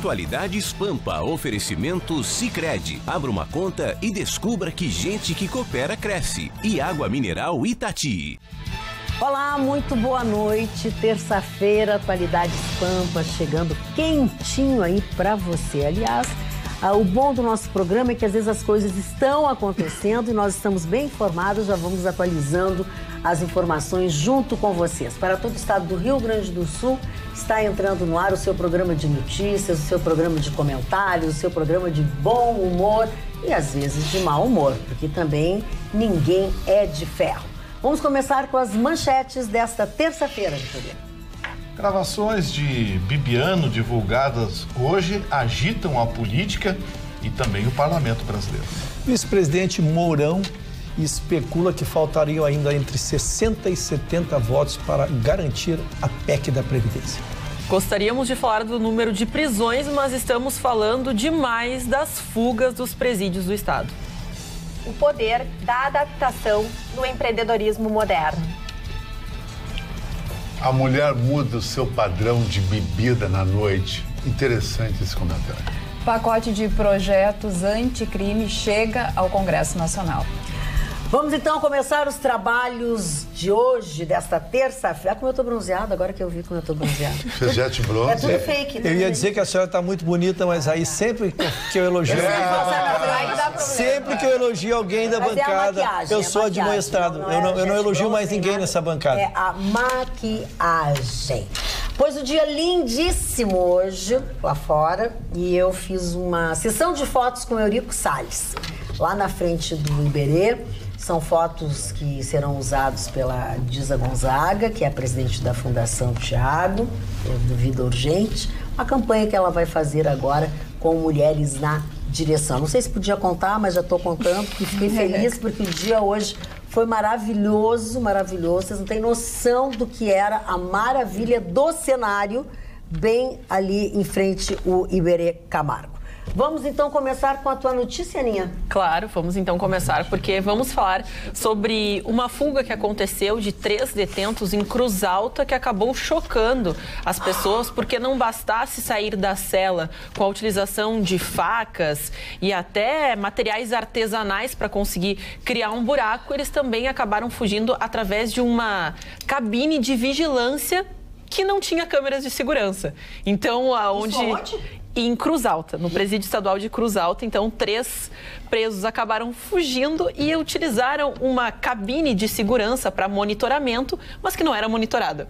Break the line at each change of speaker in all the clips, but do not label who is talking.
Atualidades Pampa, oferecimento Sicredi. Abra uma conta e descubra que gente que coopera cresce. E Água Mineral Itati.
Olá, muito boa noite. Terça-feira, Atualidades Pampa chegando quentinho aí pra você. Aliás, o bom do nosso programa é que às vezes as coisas estão acontecendo e nós estamos bem informados, já vamos atualizando as informações junto com vocês. Para todo o estado do Rio Grande do Sul, está entrando no ar o seu programa de notícias, o seu programa de comentários, o seu programa de bom humor e às vezes de mau humor, porque também ninguém é de ferro. Vamos começar com as manchetes desta terça-feira, Vitorino.
Gravações de Bibiano divulgadas hoje agitam a política e também o parlamento brasileiro.
Vice-presidente Mourão especula que faltariam ainda entre 60 e 70 votos para garantir a PEC da Previdência.
Gostaríamos de falar do número de prisões, mas estamos falando demais das fugas dos presídios do Estado.
O poder da adaptação no empreendedorismo moderno.
A mulher muda o seu padrão de bebida na noite. Interessante esse comentário.
Pacote de projetos anticrime chega ao Congresso Nacional.
Vamos então começar os trabalhos de hoje, desta terça-feira. Como eu tô bronzeada, agora que eu vi como eu tô bronzeada.
Fez jet bronze?
É tudo fake.
Eu ia dizer que a senhora tá muito bonita, mas aí sempre que eu elogio... Sempre que eu elogio alguém da bancada, eu sou admoestado. Eu não elogio mais ninguém nessa bancada.
É a maquiagem. Pois o dia lindíssimo hoje, lá fora, e eu fiz uma sessão de fotos com o Eurico Salles, lá na frente do Iberê. São fotos que serão usadas pela Disa Gonzaga, que é a presidente da Fundação Thiago, do Vida Urgente, uma campanha que ela vai fazer agora com Mulheres na Direção. Não sei se podia contar, mas já estou contando, porque fiquei feliz, porque o dia hoje foi maravilhoso, maravilhoso. Vocês não têm noção do que era a maravilha do cenário, bem ali em frente o Iberê Camargo. Vamos então começar com a tua notícia, Aninha?
Claro, vamos então começar, porque vamos falar sobre uma fuga que aconteceu de 3 detentos em Cruz Alta, que acabou chocando as pessoas, porque não bastasse sair da cela com a utilização de facas e até materiais artesanais para conseguir criar um buraco, eles também acabaram fugindo através de uma cabine de vigilância que não tinha câmeras de segurança. Então, aonde... Em Cruz Alta, no presídio estadual de Cruz Alta. Então, 3 presos acabaram fugindo e utilizaram uma cabine de segurança para monitoramento, mas que não era monitorada.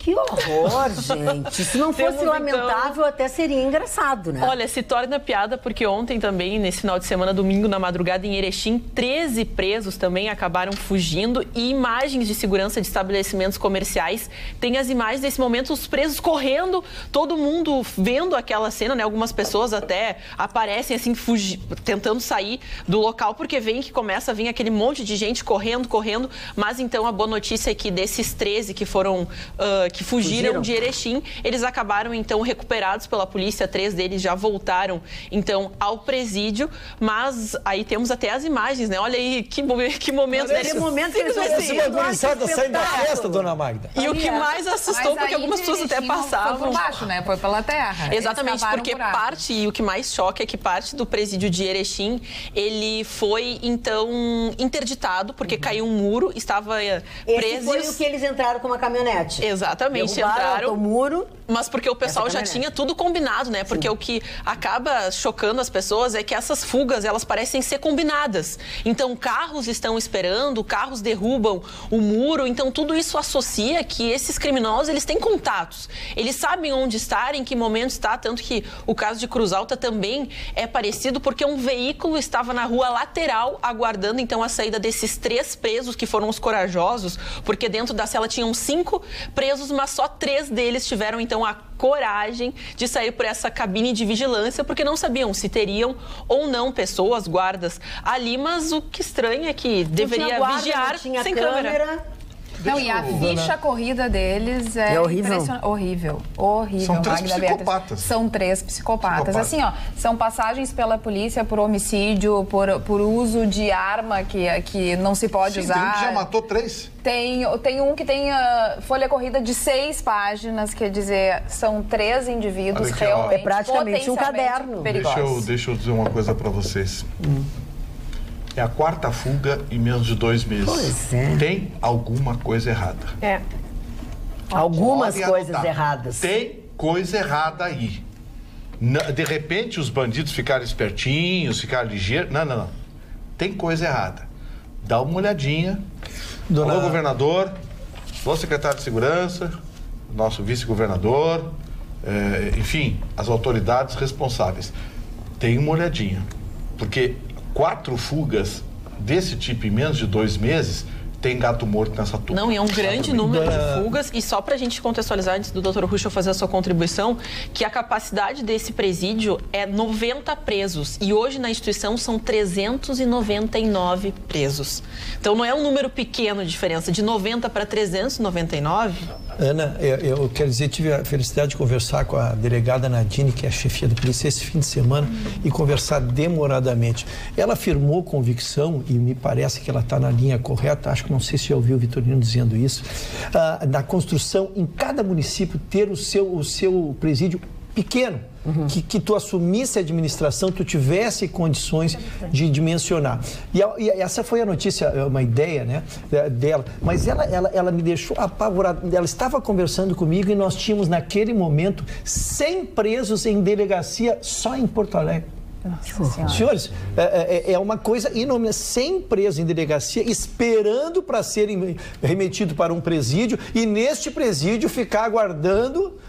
Que horror, gente. Se não fosse lamentável, até seria engraçado, né?
Olha, se torna piada porque ontem também, nesse final de semana, domingo, na madrugada, em Erechim, 13 presos também acabaram fugindo e imagens de segurança de estabelecimentos comerciais. Tem as imagens desse momento, os presos correndo, todo mundo vendo aquela cena, né? Algumas pessoas até aparecem assim, tentando sair do local, porque vem que começa a vir aquele monte de gente correndo. Mas então a boa notícia é que desses 13 que foram... que fugiram de Erechim, eles acabaram então recuperados pela polícia, 3 deles já voltaram então ao presídio, mas aí temos até as imagens, né? Olha aí, que momento.
Nesse momento que eles
uma gurizada saindo da festa, dona Magda.
E o que mais assustou, porque algumas pessoas até passavam...
Foi por baixo, né? Foi pela terra.
Exatamente, porque e o que mais choca é que parte do presídio de Erechim, ele foi então interditado, porque caiu um muro, estava preso...
Esse foi o que eles entraram com uma caminhonete.
Exatamente, entraram,
o muro,
mas porque o pessoal já tinha tudo combinado, né? Porque o que acaba chocando as pessoas é que essas fugas, elas parecem ser combinadas. Então, carros estão esperando, carros derrubam o muro, então tudo isso associa que esses criminosos, eles têm contatos. Eles sabem onde estar, em que momento está, tanto que o caso de Cruz Alta também é parecido, porque um veículo estava na rua lateral, aguardando então a saída desses 3 presos, que foram os corajosos, porque dentro da cela tinham 5 presos, mas só 3 deles tiveram então a coragem de sair por essa cabine de vigilância, porque não sabiam se teriam ou não pessoas, guardas ali, mas o que estranho é que deveria vigiar sem câmera.
Não, e a ficha corrida deles é
horrível.
Horrível.
São 3
Magda
psicopatas.
Beatriz. São 3 psicopatas. Assim, ó, são passagens pela polícia por homicídio, por uso de arma que não se pode usar.
Tem um que já matou 3.
Tem um que tem folha corrida de 6 páginas, quer dizer, são 3 indivíduos
aqui,
realmente
é praticamente um caderno.
perigosos.
Deixa eu dizer uma coisa para vocês. É a 4ª fuga em menos de 2 meses.
Pois é.
Tem alguma coisa errada.
Algumas
Pode
coisas
anotar.
erradas.
Tem coisa errada aí. De repente, os bandidos ficaram espertinhos, ficaram ligeiros. Não. Tem coisa errada. Dá uma olhadinha. Alô, governador. Alô, secretário de Segurança. Nosso vice-governador. Enfim, as autoridades responsáveis. Tem uma olhadinha. Porque 4 fugas desse tipo em menos de 2 meses, tem gato morto nessa turma.
Não, e é um grande número de fugas. E só para a gente contextualizar, antes do Dr. Ruschel fazer a sua contribuição, que a capacidade desse presídio é 90 presos. E hoje na instituição são 399 presos. Então não é um número pequeno de diferença. De 90 para 399...
Ana, eu quero dizer, tive a felicidade de conversar com a delegada Nadine, que é a chefia da polícia, esse fim de semana, e conversar demoradamente. Ela afirmou convicção, e me parece que ela está na linha correta, acho que não sei se já ouviu o Vitorino dizendo isso, na construção, em cada município, ter o seu presídio pequeno, que tu assumisse a administração, tu tivesse condições de dimensionar. E essa foi a notícia, uma ideia, né, dela. Mas ela me deixou apavorada. Ela estava conversando comigo e nós tínhamos, naquele momento, 100 presos em delegacia só em Porto Alegre. Senhores, é uma coisa inominável. 100 presos em delegacia esperando para serem remetidos para um presídio e neste presídio ficar aguardando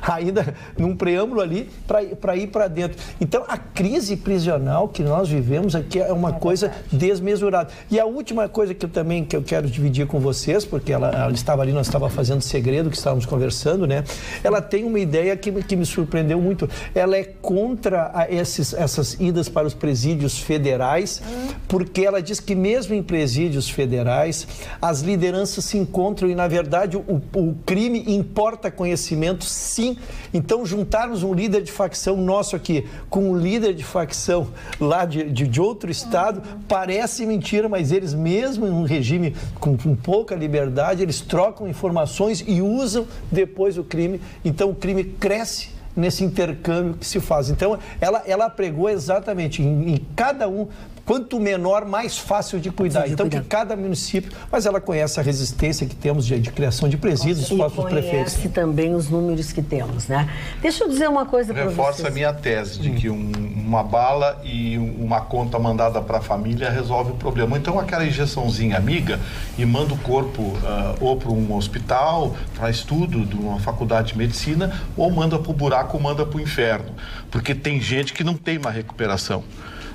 ainda num preâmbulo ali para ir para dentro. Então a crise prisional que nós vivemos aqui é uma coisa desmesurada. E a última coisa que eu quero dividir com vocês, porque ela estava ali, nós estávamos fazendo segredo, que estávamos conversando, né? Ela tem uma ideia que me surpreendeu muito. Ela é contra essas idas para os presídios federais, porque ela diz que mesmo em presídios federais, as lideranças se encontram e, na verdade, o crime importa conhecimento, sim. Então, juntarmos um líder de facção nosso aqui com um líder de facção lá de outro estado, parece mentira, mas eles mesmo em um regime com pouca liberdade, eles trocam informações e usam depois o crime. Então, o crime cresce nesse intercâmbio que se faz. Então, ela pregou exatamente em cada um, quanto menor, mais fácil de cuidar. Então, que cada município, mas ela conhece a resistência que temos de criação de presídios, os próprios prefeitos.
Conhece também os números que temos, né? Deixa eu dizer uma coisa para vocês.
Reforça a minha tese de que uma bala e uma conta mandada para a família resolve o problema. Então, aquela injeçãozinha amiga e manda o corpo ou para um hospital, para estudo de uma faculdade de medicina, ou manda para o buraco ou manda para o inferno. Porque tem gente que não tem uma recuperação.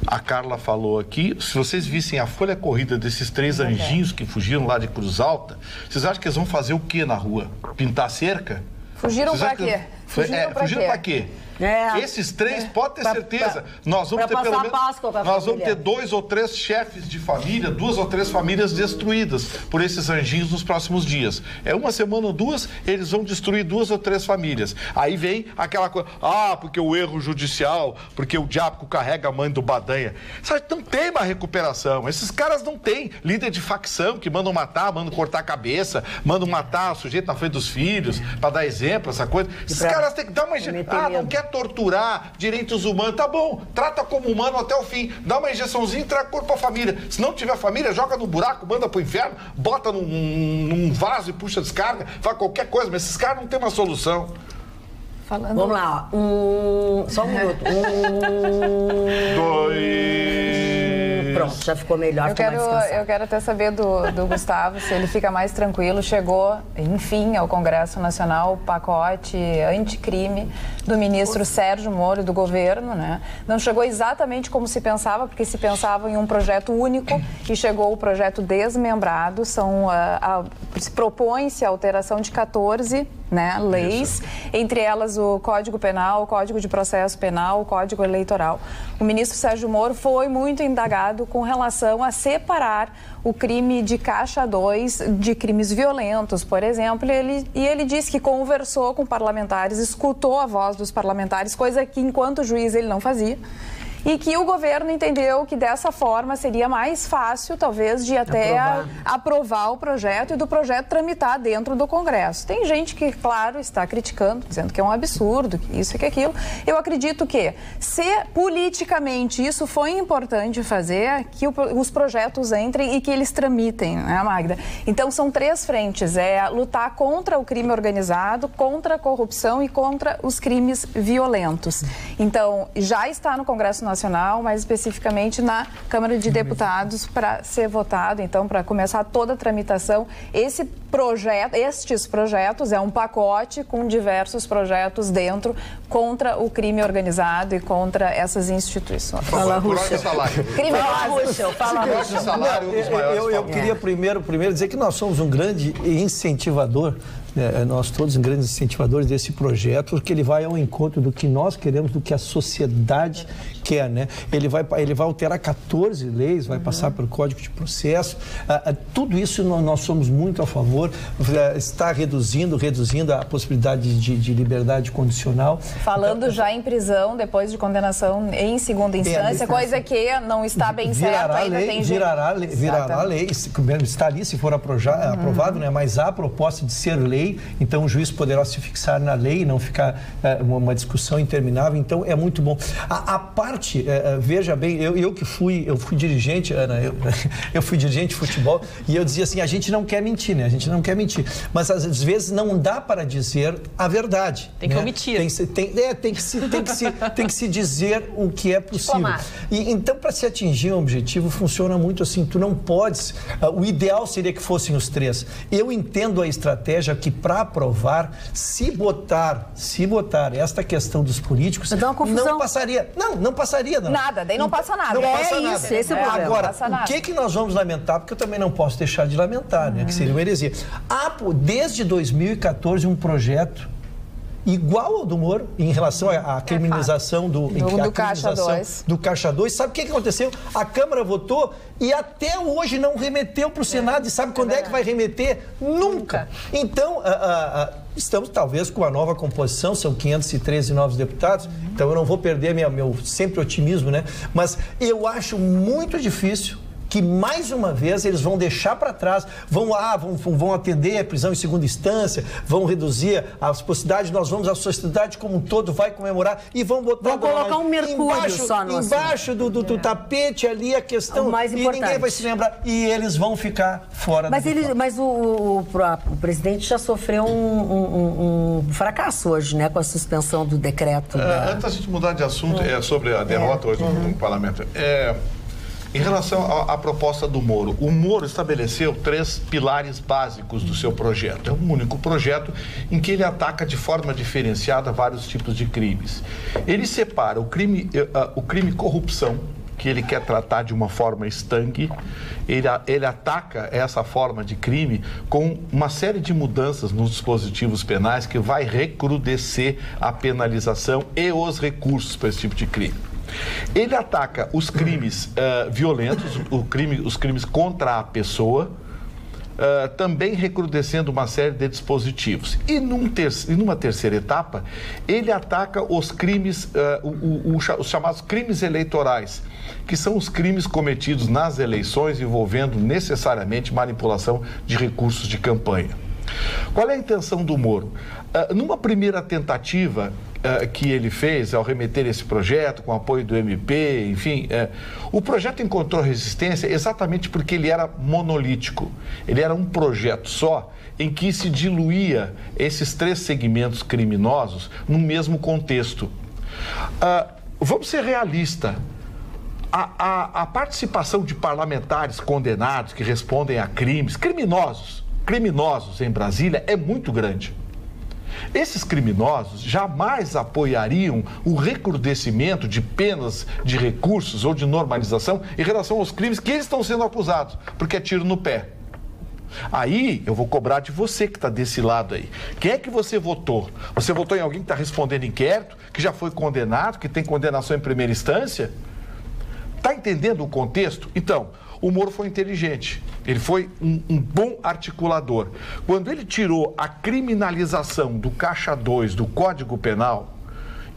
A Carla falou aqui, se vocês vissem a folha corrida desses 3 anjinhos que fugiram lá de Cruz Alta, vocês acham que eles vão fazer o que na rua? Pintar cerca?
Fugiram para quê?
Fugiram para quê? Esses 3, pode ter certeza, nós vamos ter pelo menos, nós vamos ter 2 ou 3 chefes de família, 2 ou 3 famílias destruídas por esses anjinhos nos próximos dias. É uma semana ou 2, eles vão destruir 2 ou 3 famílias. Aí vem aquela coisa, porque o erro judicial, porque o diabo carrega a mãe do Badanha. Sabe, não tem uma recuperação. Esses caras não têm líder de facção que mandam matar, mandam cortar a cabeça, mandam matar o sujeito na frente dos filhos, para dar exemplo, essa coisa. Esses caras têm que dar uma... não quer torturar, direitos humanos, tá bom, trata como humano até o fim, dá uma injeçãozinha e traga corpo pra família. Se não tiver família, joga no buraco, manda pro inferno, bota num vaso e puxa descarga, faz qualquer coisa, mas esses caras não tem uma solução.
Vamos lá, só um minuto.
2...
Pronto, já ficou melhor.
Eu quero até saber do Gustavo se ele fica mais tranquilo. Chegou, enfim, ao Congresso Nacional o pacote anticrime do ministro Sérgio Moro e do governo, né? Não chegou exatamente como se pensava, porque se pensava em um projeto único e chegou o projeto desmembrado. Propõe-se a alteração de 14 né, leis, entre elas o Código Penal, o Código de Processo Penal, o Código Eleitoral. O ministro Sérgio Moro foi muito indagado com relação a separar o crime de caixa 2 de crimes violentos, por exemplo, e ele disse que conversou com parlamentares, escutou a voz dos parlamentares, coisa que enquanto juiz ele não fazia. E que o governo entendeu que dessa forma seria mais fácil, talvez, de até aprovar o projeto e do projeto tramitar dentro do Congresso. Tem gente que, claro, está criticando, dizendo que é um absurdo, que isso e que aquilo. Eu acredito que, se politicamente isso foi importante fazer, que os projetos entrem e que eles tramitem, né, Magda? Então, são 3 frentes. É lutar contra o crime organizado, contra a corrupção e contra os crimes violentos. Então, já está no Congresso Nacional, mais especificamente na Câmara de Deputados, para ser votado, então, para começar toda a tramitação. Estes projetos é um pacote com diversos projetos dentro contra o crime organizado e contra essas instituições.
Fala, Ruxa.
Crime
Eu queria primeiro dizer que nós somos um grande incentivador, nós todos grandes incentivadores desse projeto, porque ele vai ao encontro do que nós queremos, do que a sociedade quer, né? Ele vai alterar 14 leis, vai passar pelo Código de Processo, tudo isso nós somos muito a favor, está reduzindo a possibilidade de liberdade condicional.
Falando já em prisão, depois de condenação em segunda instância, coisa que não está bem certa, ainda tem gente...
Virará lei, está ali se for aprovado, né? Mas há a proposta de ser lei, então o juiz poderá se fixar na lei e não ficar uma discussão interminável, então é muito bom. A parte, veja bem, eu fui dirigente, Ana, eu fui dirigente de futebol e eu dizia assim, a gente não quer mentir, né? A gente não quer mentir, mas às vezes não dá para dizer a verdade.
Tem que omitir.
Tem que se dizer o que é possível. E, então, para se atingir um objetivo, funciona muito assim, tu não podes, o ideal seria que fossem os 3. Eu entendo a estratégia que para aprovar, se botar esta questão dos políticos, não passaria. Não passaria.
Nada, daí não passa nada.
Não passa nada.
Esse é o problema.
Agora, o que nós vamos lamentar? Porque eu também não posso deixar de lamentar, né? Que seria uma heresia. Há, desde 2014, um projeto igual ao do Moro, em relação à criminalização do Caixa 2. Sabe o que aconteceu? A Câmara votou e até hoje não remeteu para o Senado. E sabe quando é que vai remeter? Nunca. Então, estamos talvez com a nova composição, são 513 novos deputados, então eu não vou perder meu sempre otimismo, né? Mas eu acho muito difícil que mais uma vez eles vão deixar para trás, vão atender a prisão em segunda instância, vão reduzir as possibilidades, a sociedade como um todo vai comemorar e vão
colocar um mercúrio
embaixo do tapete ali a questão, e ninguém vai se lembrar, e eles vão ficar fora.
Mas o presidente já sofreu um fracasso hoje, né, com a suspensão do decreto.
Antes da gente mudar de assunto, sobre a derrota hoje no parlamento, em relação à proposta do Moro, o Moro estabeleceu 3 pilares básicos do seu projeto. É um único projeto em que ele ataca de forma diferenciada vários tipos de crimes. Ele separa o crime corrupção, que ele quer tratar de uma forma estanque, ele ataca essa forma de crime com uma série de mudanças nos dispositivos penais que vai recrudescer a penalização e os recursos para esse tipo de crime. Ele ataca os crimes violentos, os crimes contra a pessoa, também recrudescendo uma série de dispositivos. E numa terceira etapa, ele ataca os crimes, os chamados crimes eleitorais, que são os crimes cometidos nas eleições envolvendo necessariamente manipulação de recursos de campanha. Qual é a intenção do Moro? Numa primeira tentativa que ele fez ao remeter esse projeto com apoio do MP, enfim, o projeto encontrou resistência exatamente porque ele era monolítico. Ele era um projeto só em que se diluía esses 3 segmentos criminosos no mesmo contexto. Vamos ser realistas. A participação de parlamentares condenados que respondem a crimes criminosos em Brasília é muito grande. Esses criminosos jamais apoiariam o recrudescimento de penas, de recursos ou de normalização em relação aos crimes que eles estão sendo acusados, porque é tiro no pé. Aí eu vou cobrar de você que está desse lado aí. Quem é que você votou? Você votou em alguém que está respondendo inquérito, que já foi condenado, que tem condenação em primeira instância? Está entendendo o contexto? Então, o Moro foi inteligente, ele foi um bom articulador. Quando ele tirou a criminalização do Caixa 2 do Código Penal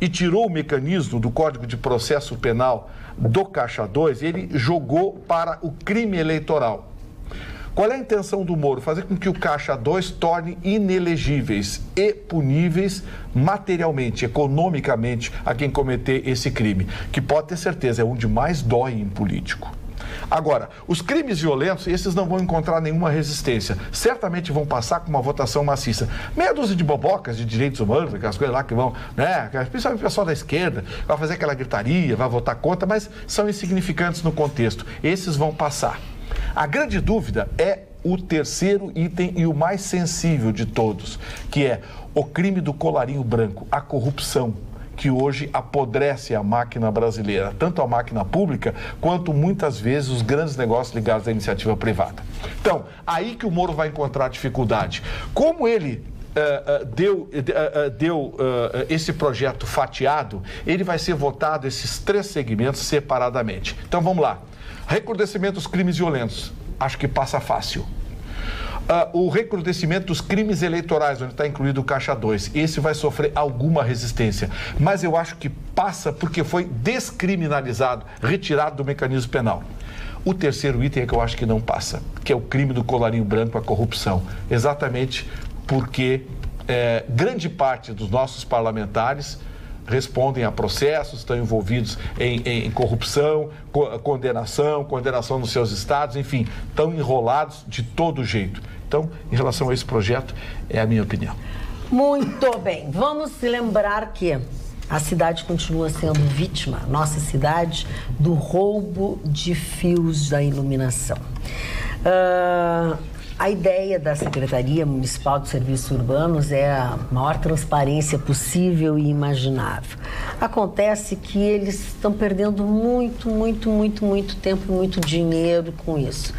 e tirou o mecanismo do Código de Processo Penal do Caixa 2, ele jogou para o crime eleitoral. Qual é a intenção do Moro? Fazer com que o Caixa 2 torne inelegíveis e puníveis materialmente, economicamente, a quem cometer esse crime, que pode ter certeza é onde mais dói em político. Agora, os crimes violentos, esses não vão encontrar nenhuma resistência. Certamente vão passar com uma votação maciça. Meia dúzia de bobocas de direitos humanos, aquelas coisas lá que vão, né? Principalmente o pessoal da esquerda, vai fazer aquela gritaria, vai votar contra, mas são insignificantes no contexto. Esses vão passar. A grande dúvida é o terceiro item e o mais sensível de todos, que é o crime do colarinho branco, a corrupção, que hoje apodrece a máquina brasileira, tanto a máquina pública, quanto muitas vezes os grandes negócios ligados à iniciativa privada. Então, aí que o Moro vai encontrar dificuldade. Como ele deu esse projeto fatiado, ele vai ser votado esses 3 segmentos separadamente. Então, vamos lá. Recrudescimento dos crimes violentos, acho que passa fácil. O recrudescimento dos crimes eleitorais, onde está incluído o Caixa 2, esse vai sofrer alguma resistência, mas eu acho que passa porque foi descriminalizado, retirado do mecanismo penal. O terceiro item é que eu acho que não passa, que é o crime do colarinho branco, a corrupção, exatamente porque grande parte dos nossos parlamentares respondem a processos, estão envolvidos em corrupção, condenação nos seus estados, enfim, estão enrolados de todo jeito. Então, em relação a esse projeto, é a minha opinião.
Muito bem. Vamos lembrar que a cidade continua sendo vítima, nossa cidade, do roubo de fios da iluminação. A ideia da Secretaria Municipal de Serviços Urbanos é a maior transparência possível e imaginável. Acontece que eles estão perdendo muito tempo e muito dinheiro com isso.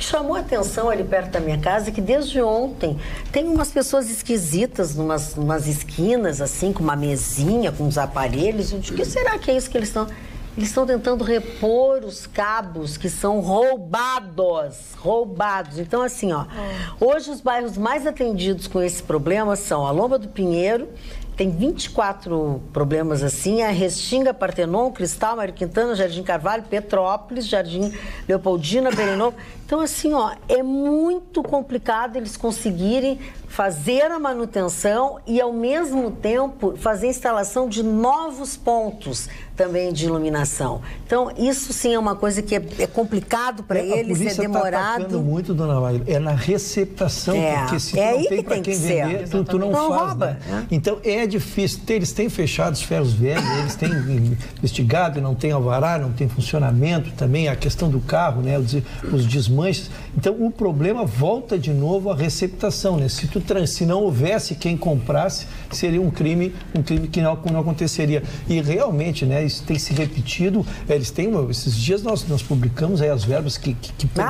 Chamou a atenção ali perto da minha casa que desde ontem tem umas pessoas esquisitas numas esquinas, assim, com uma mesinha, com uns aparelhos. O que será que é isso que eles estão... Eles estão tentando repor os cabos que são roubados. Então, assim, hoje os bairros mais atendidos com esse problema são a Lomba do Pinheiro, tem 24 problemas assim, a Restinga, Partenon, Cristal, Mário Quintana, Jardim Carvalho, Petrópolis, Jardim Leopoldina, Berenovo. Então, assim, é muito complicado eles conseguirem fazer a manutenção e, ao mesmo tempo, fazer a instalação de novos pontos também de iluminação. Então, isso sim é uma coisa que é complicado para eles, é demorado.
Tá muito, dona Maíra, é na receptação, porque se não tem para quem vender, tu não faz. Rouba, né? Então, é difícil. Eles têm fechado os ferros velhos, eles têm investigado, não tem alvará, não tem funcionamento também, a questão do carro, né, os desmanches. Então, o problema volta de novo à receptação, né? Se não houvesse quem comprasse, seria um crime que não aconteceria. E realmente, né, isso tem se repetido. Eles têm, esses dias nós publicamos aí as verbas que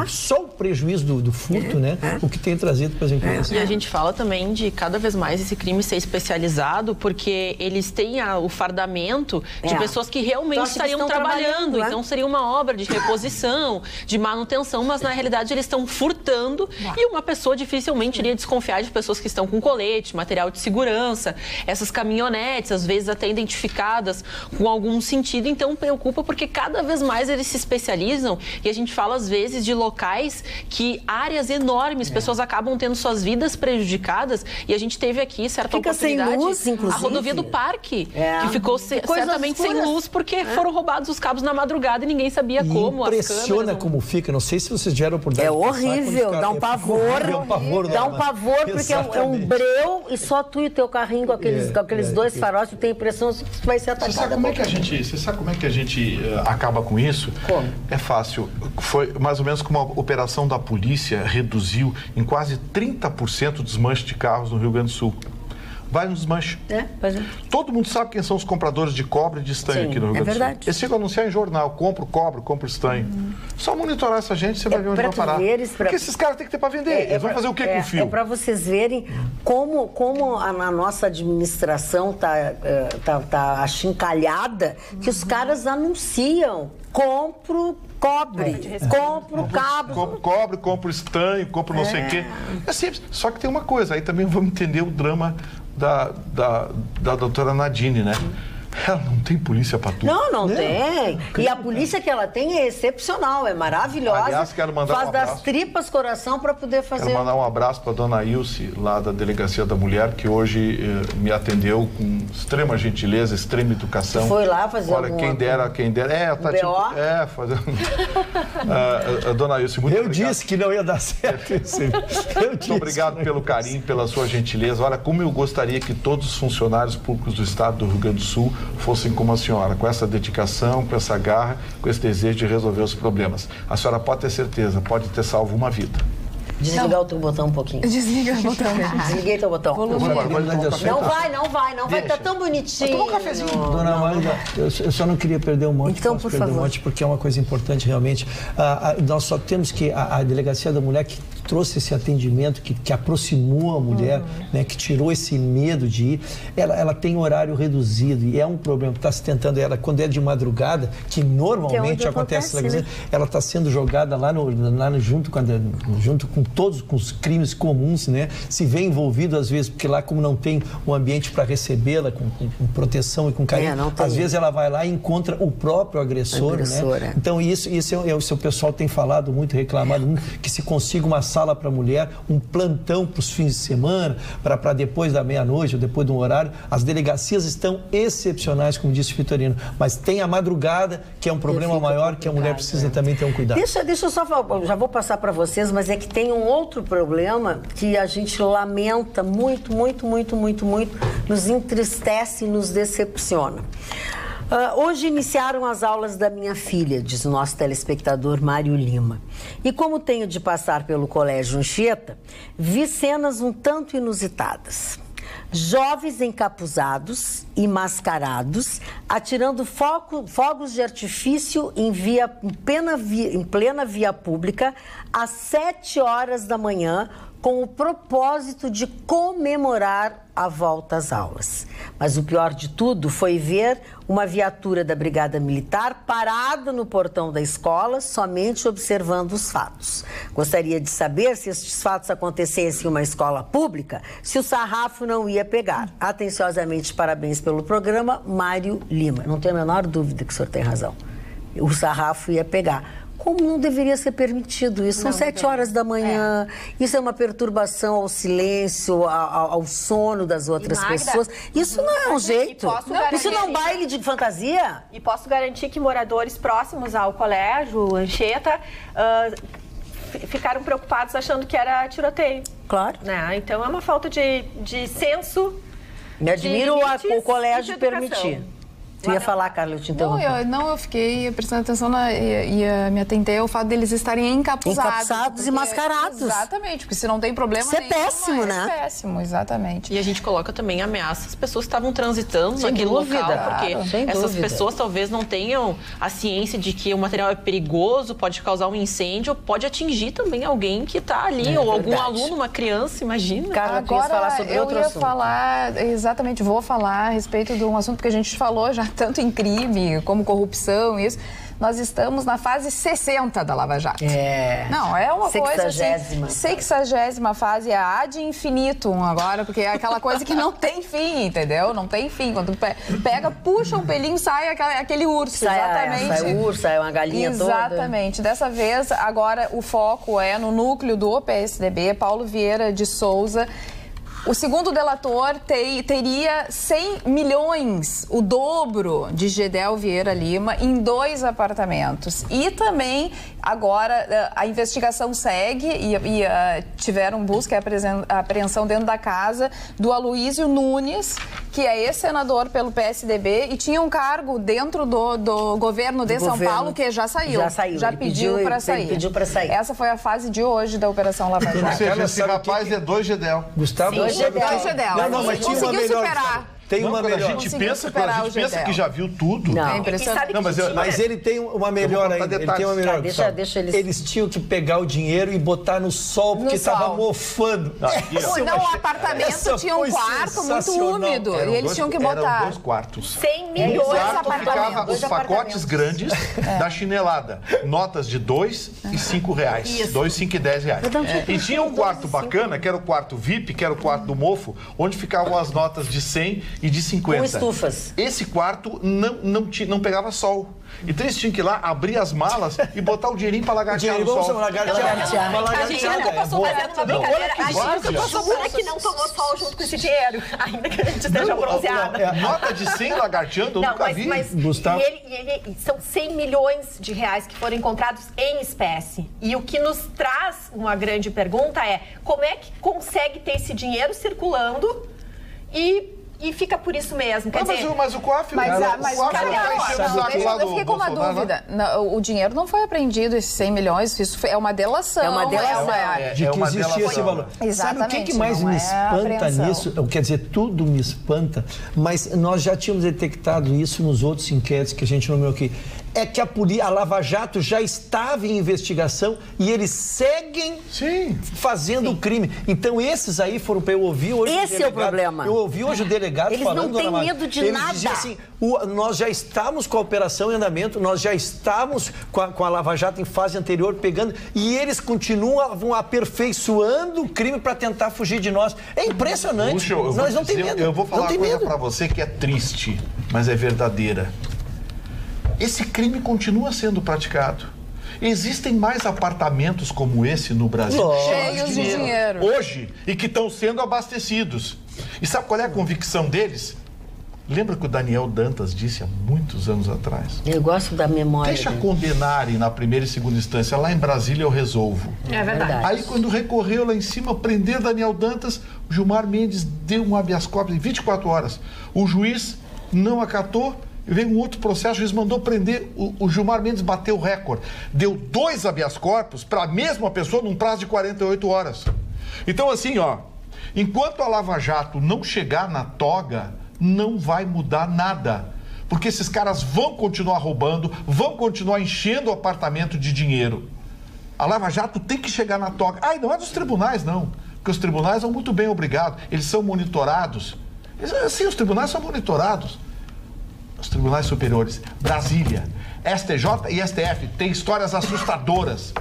só o prejuízo do furto, né, o que tem trazido para as empresas.
E a gente fala também de cada vez mais esse crime ser especializado, porque eles têm o fardamento de pessoas que realmente estariam trabalhando. Então seria uma obra de reposição, de manutenção, mas na realidade eles estão furtando e uma pessoa dificilmente iria desconfiar de pessoas que estão com colete, material de segurança, essas caminhonetes, às vezes até identificadas com algum sentido. Então preocupa porque cada vez mais eles se especializam e a gente fala às vezes de locais que áreas enormes, pessoas acabam tendo suas vidas prejudicadas e a gente teve aqui certa oportunidade, sem luz, inclusive. A rodovia do Parque, que ficou certamente sem luz porque foram roubados os cabos na madrugada e ninguém sabia como.
Impressiona como fica, não sei se vocês tiveram a oportunidade.
É horrível, dá um pavor. Dá um pavor porque é um breu e só tu e o teu carrinho com aqueles dois faróis, tu tem a impressão que tu vai ser atacado.
Você sabe como é que a gente acaba com isso?
Como?
É fácil. Foi mais ou menos como a operação da polícia reduziu em quase 30% o desmanche de carros no Rio Grande do Sul. vai nos desmanche.
Pois é.
Todo mundo sabe quem são os compradores de cobre e de estanho aqui no Rio Grande do Sul.
Verdade.
Eles ficam a anunciar em jornal, compro cobre, compro estanho. Só monitorar essa gente, você vai ver onde vai parar. Porque esses caras têm que ter para vender. Eles vão fazer o que com o fio?
É para vocês verem como a nossa administração tá achincalhada, que os caras anunciam, compro cobre, compro cabo.
Compro cobre, compro estanho, compro não sei o quê. É simples. Só que tem uma coisa, aí também vamos entender o drama da doutora Nadine, né? Ela não tem polícia para tudo.
Não tem. E a polícia que ela tem é excepcional, é maravilhosa.
Aliás, quero mandar
faz das tripas coração para poder fazer.
Quero mandar um abraço para dona Ilse, lá da Delegacia da Mulher, que hoje me atendeu com extrema gentileza, extrema educação.
Foi lá fazer
Olha, quem dera. Fazendo. A dona Ilse, muito obrigado.
Eu disse que não ia dar certo isso.
Muito obrigado pelo carinho, pela sua gentileza. Olha, como eu gostaria que todos os funcionários públicos do Estado do Rio Grande do Sul fossem como a senhora, com essa dedicação, com essa garra, com esse desejo de resolver os problemas. A senhora pode ter certeza, pode ter salvo uma vida.
Desligar o teu botão um pouquinho.
Desliga o botão.
Desliguei teu botão. Não vai, tá tão bonitinho.
Toma um cafezinho.
Dona Amanda, eu só não queria perder um monte.
Então, por favor.
Porque é uma coisa importante realmente. Nós só temos que a Delegacia da Mulher que trouxe esse atendimento, que aproximou a mulher, né, que tirou esse medo de ir, ela tem horário reduzido e é um problema. Está se tentando ela, quando é de madrugada, que normalmente acontece, né? Ela está sendo jogada lá junto com todos com os crimes comuns, né? Se vê envolvido às vezes, porque lá como não tem um ambiente para recebê-la com proteção e com carinho, às vezes ela vai lá e encontra o próprio agressor, né? Então isso o pessoal tem falado muito, reclamado muito, que se consiga uma sala para a mulher, um plantão para os fins de semana, para depois da meia-noite ou depois de um horário. As delegacias estão excepcionais, como disse o Vitorino, mas tem a madrugada, que é um problema maior, que a mulher precisa também ter um cuidado.
Deixa eu só falar, já vou passar para vocês, mas é que tem um outro problema que a gente lamenta muito, nos entristece e nos decepciona. Hoje iniciaram as aulas da minha filha, diz o nosso telespectador Mário Lima. E como tenho de passar pelo Colégio Anchieta, vi cenas um tanto inusitadas. Jovens encapuzados e mascarados, atirando fogos de artifício em plena via pública às 7 horas da manhã, com o propósito de comemorar a volta às aulas. Mas o pior de tudo foi ver uma viatura da Brigada Militar parada no portão da escola, somente observando os fatos. Gostaria de saber se estes fatos acontecessem em uma escola pública, se o sarrafo não ia pegar. Atenciosamente, parabéns pelo programa, Mário Lima. Não tenho a menor dúvida que o senhor tem razão. O sarrafo ia pegar. Como não deveria ser permitido isso? São 7 horas da manhã, isso é uma perturbação ao silêncio, ao sono das outras pessoas. Isso não é um jeito. Isso não é um baile de fantasia.
E posso garantir que moradores próximos ao colégio Anchieta ficaram preocupados achando que era tiroteio.
Claro.
Né? Então é uma falta de senso.
Me admiro o colégio permitir. Tu ia falar, Carla, eu te interrompi.
Eu fiquei prestando atenção e me atentei ao fato deles estarem encapuzados.
Encapuzados e mascarados.
Exatamente, porque se não tem problema
isso nenhum, é péssimo, né?
É péssimo, exatamente.
E a gente coloca também ameaças às pessoas que estavam transitando naquele local, porque essas pessoas talvez não tenham a ciência de que o material é perigoso, pode causar um incêndio, pode atingir também alguém que está ali, ou algum aluno, uma criança, imagina.
Carla, agora falar sobre outro assunto.
Vou falar a respeito de um assunto que a gente falou já tanto em crime como corrupção, isso. Nós estamos na fase 60 da Lava Jato. Não, é uma coisa assim, 60ª fase, é a ad infinitum agora, porque é aquela coisa que não tem fim, entendeu? Não tem fim. Quando tu pega, puxa um pelinho, sai aquele urso. Exatamente.
Sai o urso, sai uma galinha toda.
Exatamente. Dessa vez, agora o foco é no núcleo do PSDB, Paulo Vieira de Souza. O segundo delator teria 100 milhões, o dobro de Gedel Vieira Lima, em 2 apartamentos. E também Agora, a investigação segue e tiveram busca e apreensão dentro da casa do Aloísio Nunes, que é ex-senador pelo PSDB e tinha um cargo dentro do governo de São Paulo, que já saiu. Já pediu para sair. Essa foi a fase de hoje da Operação Lava Jato.
Ou seja, esse rapaz é 2 Gedel.
Gustavo,
2 Gedel.
Não, mas tinha uma melhor.
Superar.
Tem uma melhor.
A gente pensa que já viu tudo.
Não.
É impressionante.
Não,
mas ele tem uma melhor ainda. Ele tem uma melhor.
Deixa eles...
Eles tinham que pegar o dinheiro e botar no sol, porque estava mofando.
Não, o apartamento tinha um quarto muito úmido. E eles tinham que botar.
Eram 2 quartos.
100 milhões de apartamentos.
Ficava os pacotes grandes da chinelada. Notas de 2 e 5 reais. 2, 5 e 10 reais. E tinha um quarto bacana, que era o quarto VIP, que era o quarto do mofo, onde ficavam as notas de 100 e de 50.
Com estufas.
Esse quarto não pegava sol. Então eles tinham que ir lá, abrir as malas e botar o dinheirinho pra lagartear no sol.
A gente nunca passou fazendo uma brincadeira. A gente nunca passou por que não tomou sol junto com esse dinheiro, ainda que a gente esteja bronzeada.
Nota de 100 lagarteando, eu nunca vi.
Gustavo. São 100 milhões de reais que foram encontrados em espécie. E o que nos traz uma grande pergunta é como é que consegue ter esse dinheiro circulando e fica por isso mesmo. Quer dizer,
mas o COAF...
Eu fiquei com uma dúvida. O dinheiro não foi apreendido, esses 100 milhões, isso é uma delação.
É uma delação.
De que existia esse valor.
Exatamente.
Sabe o que mais me espanta nisso? Quer dizer, tudo me espanta, mas nós já tínhamos detectado isso nos outros inquéritos que a gente nomeou aqui. É que a Lava Jato já estava em investigação e eles seguem fazendo o crime. Então, esses aí foram para eu ouvir hoje o delegado.
Esse é o problema.
Eu ouvi hoje o delegado
eles
falando...
Eles não têm medo de nada.
Eles diziam assim, nós já estávamos com a operação em andamento, nós já estávamos com a Lava Jato em fase anterior pegando e eles continuam aperfeiçoando o crime para tentar fugir de nós. É impressionante.
Puxa, nós não temos medo. Eu vou falar uma coisa para você que é triste, mas é verdadeira. Esse crime continua sendo praticado. Existem mais apartamentos como esse no Brasil,
cheios de dinheiro,
hoje, e que estão sendo abastecidos. E sabe qual é a convicção deles? Lembra que o Daniel Dantas disse há muitos anos atrás?
Eu gosto da memória.
Deixa condenarem na primeira e segunda instância, lá em Brasília eu resolvo.
É verdade.
Aí quando recorreu lá em cima, prender Daniel Dantas, o Gilmar Mendes deu um habeas corpus em 24 horas. O juiz não acatou. Veio um outro processo, o juiz mandou prender, o Gilmar Mendes bateu o recorde. Deu 2 habeas corpus para a mesma pessoa num prazo de 48 horas. Então, assim, enquanto a Lava Jato não chegar na toga, não vai mudar nada. Porque esses caras vão continuar roubando, vão continuar enchendo o apartamento de dinheiro. A Lava Jato tem que chegar na toga. Não é dos tribunais, não. Porque os tribunais são muito bem obrigados. Eles são monitorados. Sim, os tribunais são monitorados. Os tribunais superiores, Brasília, STJ e STF têm histórias assustadoras.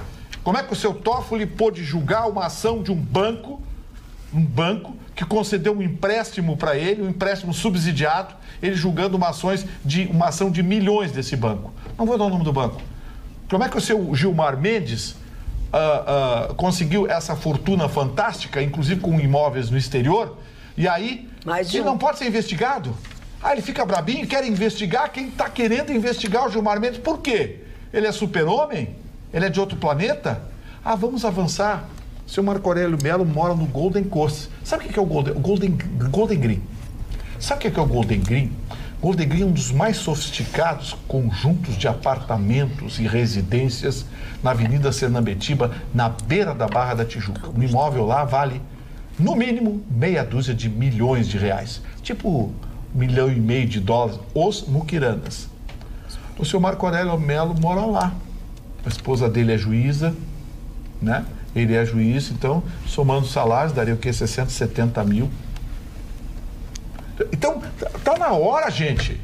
Como é que o seu Toffoli pôde julgar uma ação de um banco que concedeu um empréstimo para ele, um empréstimo subsidiado, ele julgando uma ação de milhões desse banco. Não vou dar o nome do banco. Como é que o seu Gilmar Mendes conseguiu essa fortuna fantástica, inclusive com imóveis no exterior, e aí ele não pode ser investigado? Ele fica brabinho e quer investigar quem está querendo investigar o Gilmar Mendes. Por quê? Ele é super-homem? Ele é de outro planeta? Vamos avançar. O seu Marco Aurélio Melo mora no Golden Coast. Sabe o que é o Golden Green? Sabe o que é o Golden Green? Golden Green é um dos mais sofisticados conjuntos de apartamentos e residências na Avenida Sernambetiba, na beira da Barra da Tijuca. Um imóvel lá vale, no mínimo, meia dúzia de milhões de reais. Tipo... $1,5 milhão, os muquirandas. O senhor Marco Aurélio Melo mora lá. A esposa dele é juíza, né? Ele é juiz, então, somando os salários, daria o quê? 60, 70 mil. Então, tá na hora, gente.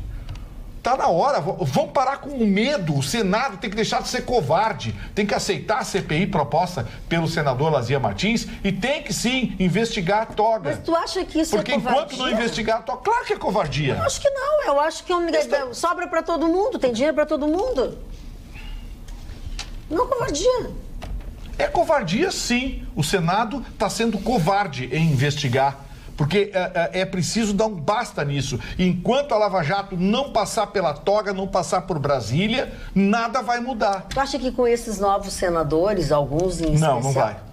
Tá na hora. Vamos parar com o medo. O Senado tem que deixar de ser covarde. Tem que aceitar a CPI proposta pelo senador Lazia Martins e tem que, sim, investigar a toga.
Mas tu acha que isso é covardia?
Porque enquanto não investigar a toga, claro que é covardia.
Eu acho que não. Eu acho que sobra pra todo mundo. Tem dinheiro pra todo mundo. Não é covardia.
É covardia, sim. O Senado está sendo covarde em investigar. Porque é preciso dar um basta nisso. Enquanto a Lava Jato não passar pela toga, não passar por Brasília, nada vai mudar.
Tu acha que com esses novos senadores, alguns em especial...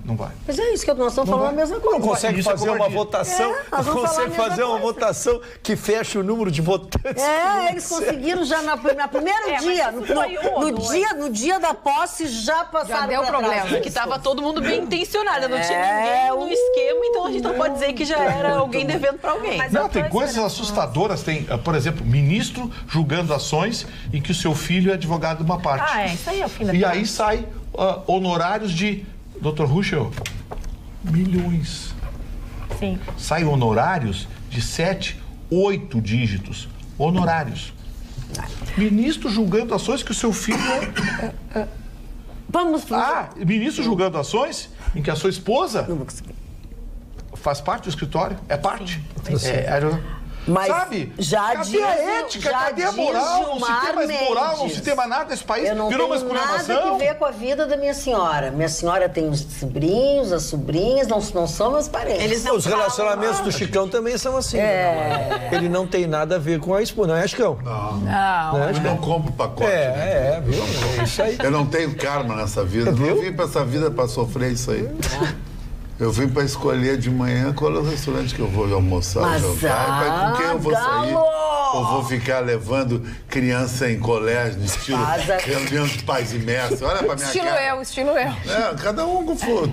Não vai.
Mas é isso que nós estamos falando a mesma coisa.
Não consegue fazer uma votação, não consegue fazer uma votação que feche o número de votantes.
Eles conseguiram já no primeiro dia, no dia da posse, já passaram.
Já deu problema, que estava todo mundo bem intencionado, não tinha ninguém no esquema, então a gente não pode dizer que já era alguém devendo para alguém.
Não, tem coisas assustadoras, tem, por exemplo, ministro julgando ações em que o seu filho é advogado de uma parte.
Isso aí é o fim da
E aí sai honorários de... Dr. Ruschel, milhões.
Sim.
Saem honorários de 7, 8 dígitos. Honorários. Ministro julgando ações que o seu filho é... ministro julgando ações em que a sua esposa faz parte do escritório? É parte?
Mas
sabe?
Cadê
a ética? Cadê a moral? Não se tem mais moral, não se tem mais nada nesse país. Virou uma esculhambação.
Não tem nada a ver com a vida da minha senhora. Minha senhora tem os sobrinhos, as sobrinhas, não são meus parentes.
Os relacionamentos do Chicão também são assim. Ele não tem nada a ver com a esposa, não é, Chicão?
Não. Eu não compro pacote.
Viu? É isso aí.
Eu não tenho karma nessa vida. Eu não vim pra essa vida pra sofrer isso aí. Eu vim para escolher de manhã qual é o restaurante que eu vou almoçar, jantar, com quem eu vou sair. Ou vou ficar levando criança em colégio, estilo reunião de pais e mestres. Olha pra minha cara.
Estilo eu.
Cada um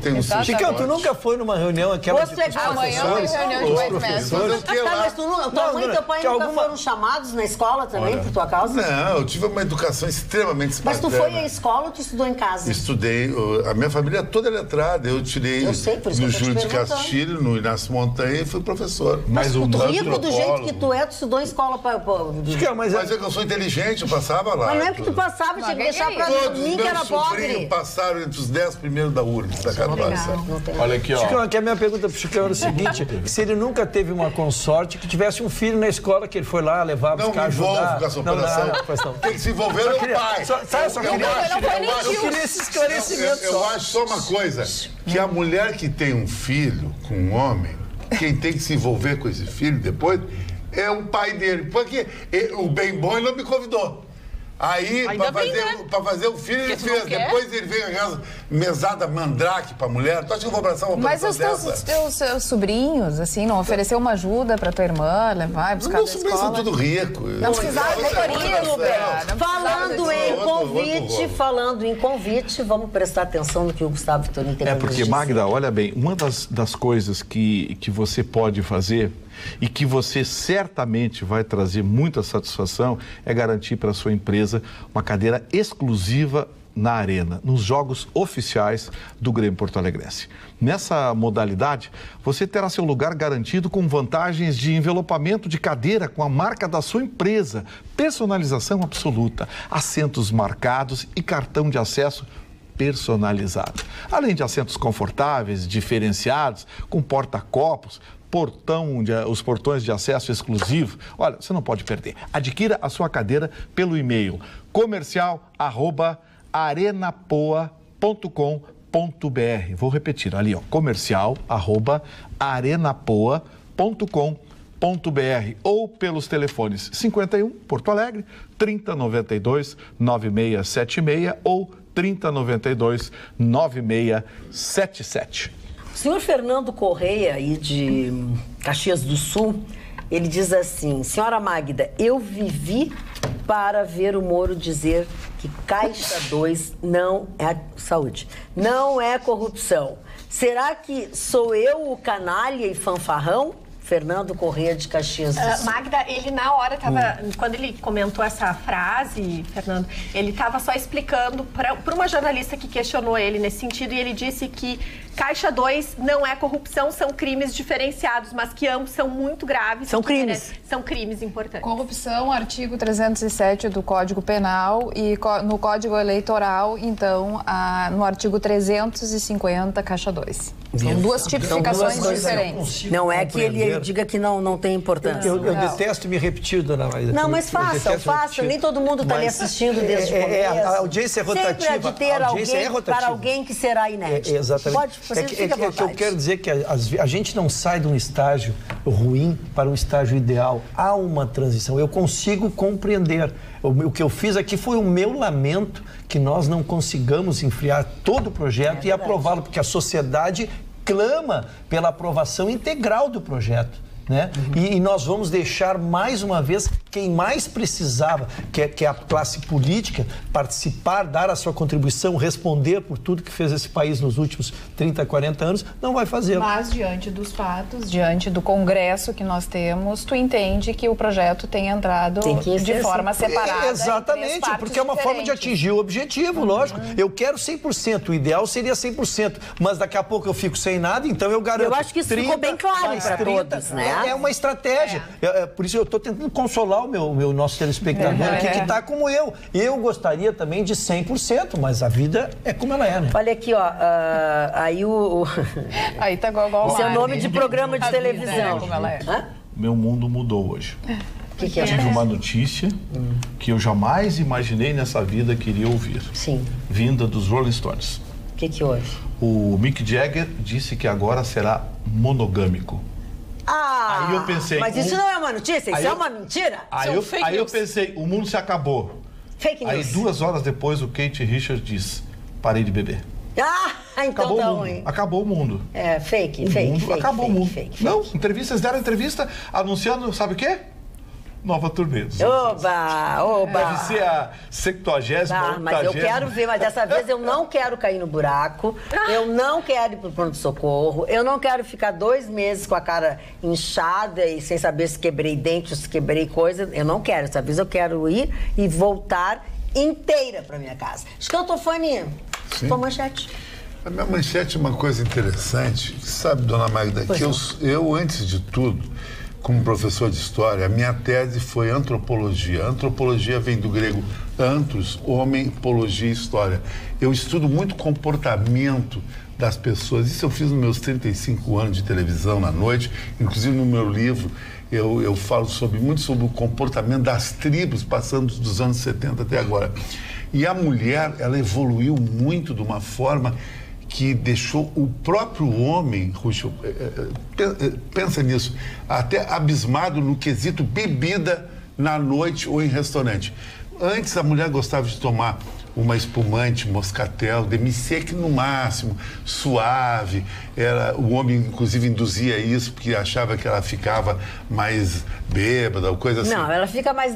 tem o seu.
Chicão, tu nunca foi numa reunião aquela de
professores? Amanhã tem reunião de pais e mestres.
Mas tua mãe e teu pai nunca foram chamados na escola também, por tua causa?
Não, eu tive uma educação extremamente espartana.
Mas tu foi à escola ou tu estudou em casa?
Estudei. A minha família toda é letrada. Eu tirei no Júlio de Castilho, no Inácio Montanha, e fui professor.
Mas o rico do jeito que tu estudou em escola
Mas é que eu sou inteligente, eu passava lá.
Mas não é que tu passava, tinha que deixar pra mim que era pobre.
Todos passaram entre os 10 primeiros da URGS, da Carolácia.
Olha aqui, ó.
Chicão, aqui a minha pergunta pro Chicão era o seguinte, se ele nunca teve uma consorte que tivesse um filho na escola que ele foi lá levar, buscar, ajudar...
Não me envolvo com essa operação. Tem que se envolver no pai.
Eu queria esse esclarecimento.
Eu acho só uma coisa, que a mulher que tem um filho com um homem, quem tem que se envolver com esse filho depois é o pai dele. Porque o bem bom ele não me convidou. Aí, pra fazer o filho, ele fez. Depois ele veio aquela mesada mandrake pra mulher. Tu acha que eu vou abraçar uma pessoa dessa?
Mas os teus sobrinhos, assim, não ofereceu uma ajuda pra tua irmã levar, buscar
Meus sobrinhos são tudo ricos.
Não precisava de motorista.
Falando em convite, vamos prestar atenção no que o Gustavo Vitorino tem
porque,
dizer.
Magda, olha bem, uma das coisas que você pode fazer e que você certamente vai trazer muita satisfação é garantir para a sua empresa uma cadeira exclusiva na Arena, nos jogos oficiais do Grêmio Porto Alegrense. Nessa modalidade, você terá seu lugar garantido com vantagens de envelopamento de cadeira com a marca da sua empresa, personalização absoluta, assentos marcados e cartão de acesso personalizado. Além de assentos confortáveis, diferenciados, com porta-copos, os portões de acesso exclusivo. Olha, você não pode perder. Adquira a sua cadeira pelo e-mail comercial@arenapoa.com.br. Vou repetir ali, ó, comercial@arenapoa.com.br ou pelos telefones 51 Porto Alegre, 3092 9676 ou 3092 9677.
O senhor Fernando Correia, aí de Caxias do Sul, ele diz assim: senhora Magda, eu vivi para ver o Moro dizer que Caixa 2 não é saúde, não é corrupção. Será que sou eu o canalha e fanfarrão? Fernando Correia de Caxias do Sul.
Magda, ele na hora tava, quando ele comentou essa frase, Fernando, ele estava só explicando para uma jornalista que questionou ele nesse sentido, e ele disse que Caixa 2 não é corrupção, são crimes diferenciados, mas que ambos são muito graves.
São crimes.
São crimes importantes.
Corrupção, artigo 307 do Código Penal, e no Código Eleitoral, então, no artigo 350, Caixa 2. São duas tipificações diferentes.
Não é que ele diga que não tem importância.
Eu detesto me repetir, dona Maísa.
Não, mas faça. Nem todo mundo está ali assistindo desde o começo.
A audiência é rotativa.
Sempre há de ter alguém para alguém que será inédito.
Exatamente. que eu quero dizer que a gente não sai de um estágio ruim para um estágio ideal. Há uma transição. Eu consigo compreender. O que eu fiz aqui foi o meu lamento que nós não consigamos enfriar todo o projeto e aprová-lo, porque a sociedade clama pela aprovação integral do projeto. Né? E nós vamos deixar mais uma vez quem mais precisava, que é a classe política, participar, dar a sua contribuição, responder por tudo que fez esse país nos últimos 30, 40 anos, não vai fazer.
Mas diante dos fatos, diante do Congresso que nós temos, tu entende que o projeto tem entrado de forma separada.
Exatamente, porque é uma forma de atingir o objetivo, lógico. Eu quero 100%, o ideal seria 100%, mas daqui a pouco eu fico sem nada, então eu garanto.
Eu acho que isso ficou bem claro para todos, né?
É uma estratégia. Por isso eu estou tentando consolar o nosso telespectador aqui, que está como eu. Eu gostaria também de 100%, mas a vida é como ela é, né?
Olha aqui, ó. Aí
Aí tá igual
esse é o nome de programa de televisão.
Como ela é.
Meu mundo mudou hoje.
Que é?
Tive uma notícia que eu jamais imaginei nessa vida que iria ouvir.
Sim.
Vinda dos Rolling Stones.
O que houve?
O Mick Jagger disse que agora será monogâmico. Aí eu pensei...
Mas isso não é uma notícia, isso é uma mentira.
Aí eu pensei, o mundo se acabou.
Fake news.
Aí 2 horas depois o Kate Richards disse, parei de beber.
Então
acabou
tá
o mundo.
ruim.
Acabou o mundo.
Fake.
Acabou o mundo. Não, entrevistas deram entrevista anunciando, sabe o quê? Nova turnê.
Oba!
Deve ser a 70ª,
mas eu quero ver, mas dessa vez eu não quero cair no buraco, eu não quero ir pro pronto-socorro, eu não quero ficar 2 meses com a cara inchada e sem saber se quebrei dente ou se quebrei coisa, eu não quero. Dessa vez eu quero ir e voltar inteira pra minha casa. Escantofone, tua manchete.
A minha manchete é uma coisa interessante, sabe, dona Magda, que eu, antes de tudo, como professor de história, a minha tese foi antropologia. Antropologia vem do grego anthros, homem, pologia, história. Eu estudo muito comportamento das pessoas. Isso eu fiz nos meus 35 anos de televisão na noite. Inclusive no meu livro eu falo muito sobre o comportamento das tribos, passando dos anos 70 até agora. E a mulher, ela evoluiu muito de uma forma que deixou o próprio homem, Ruxo, pensa nisso, até abismado no quesito bebida na noite ou em restaurante. Antes a mulher gostava de tomar uma espumante, moscatel, demi-sec no máximo, suave. O homem, inclusive, induzia isso porque achava que ela ficava mais bêbada ou coisa assim.
Não, ela fica mais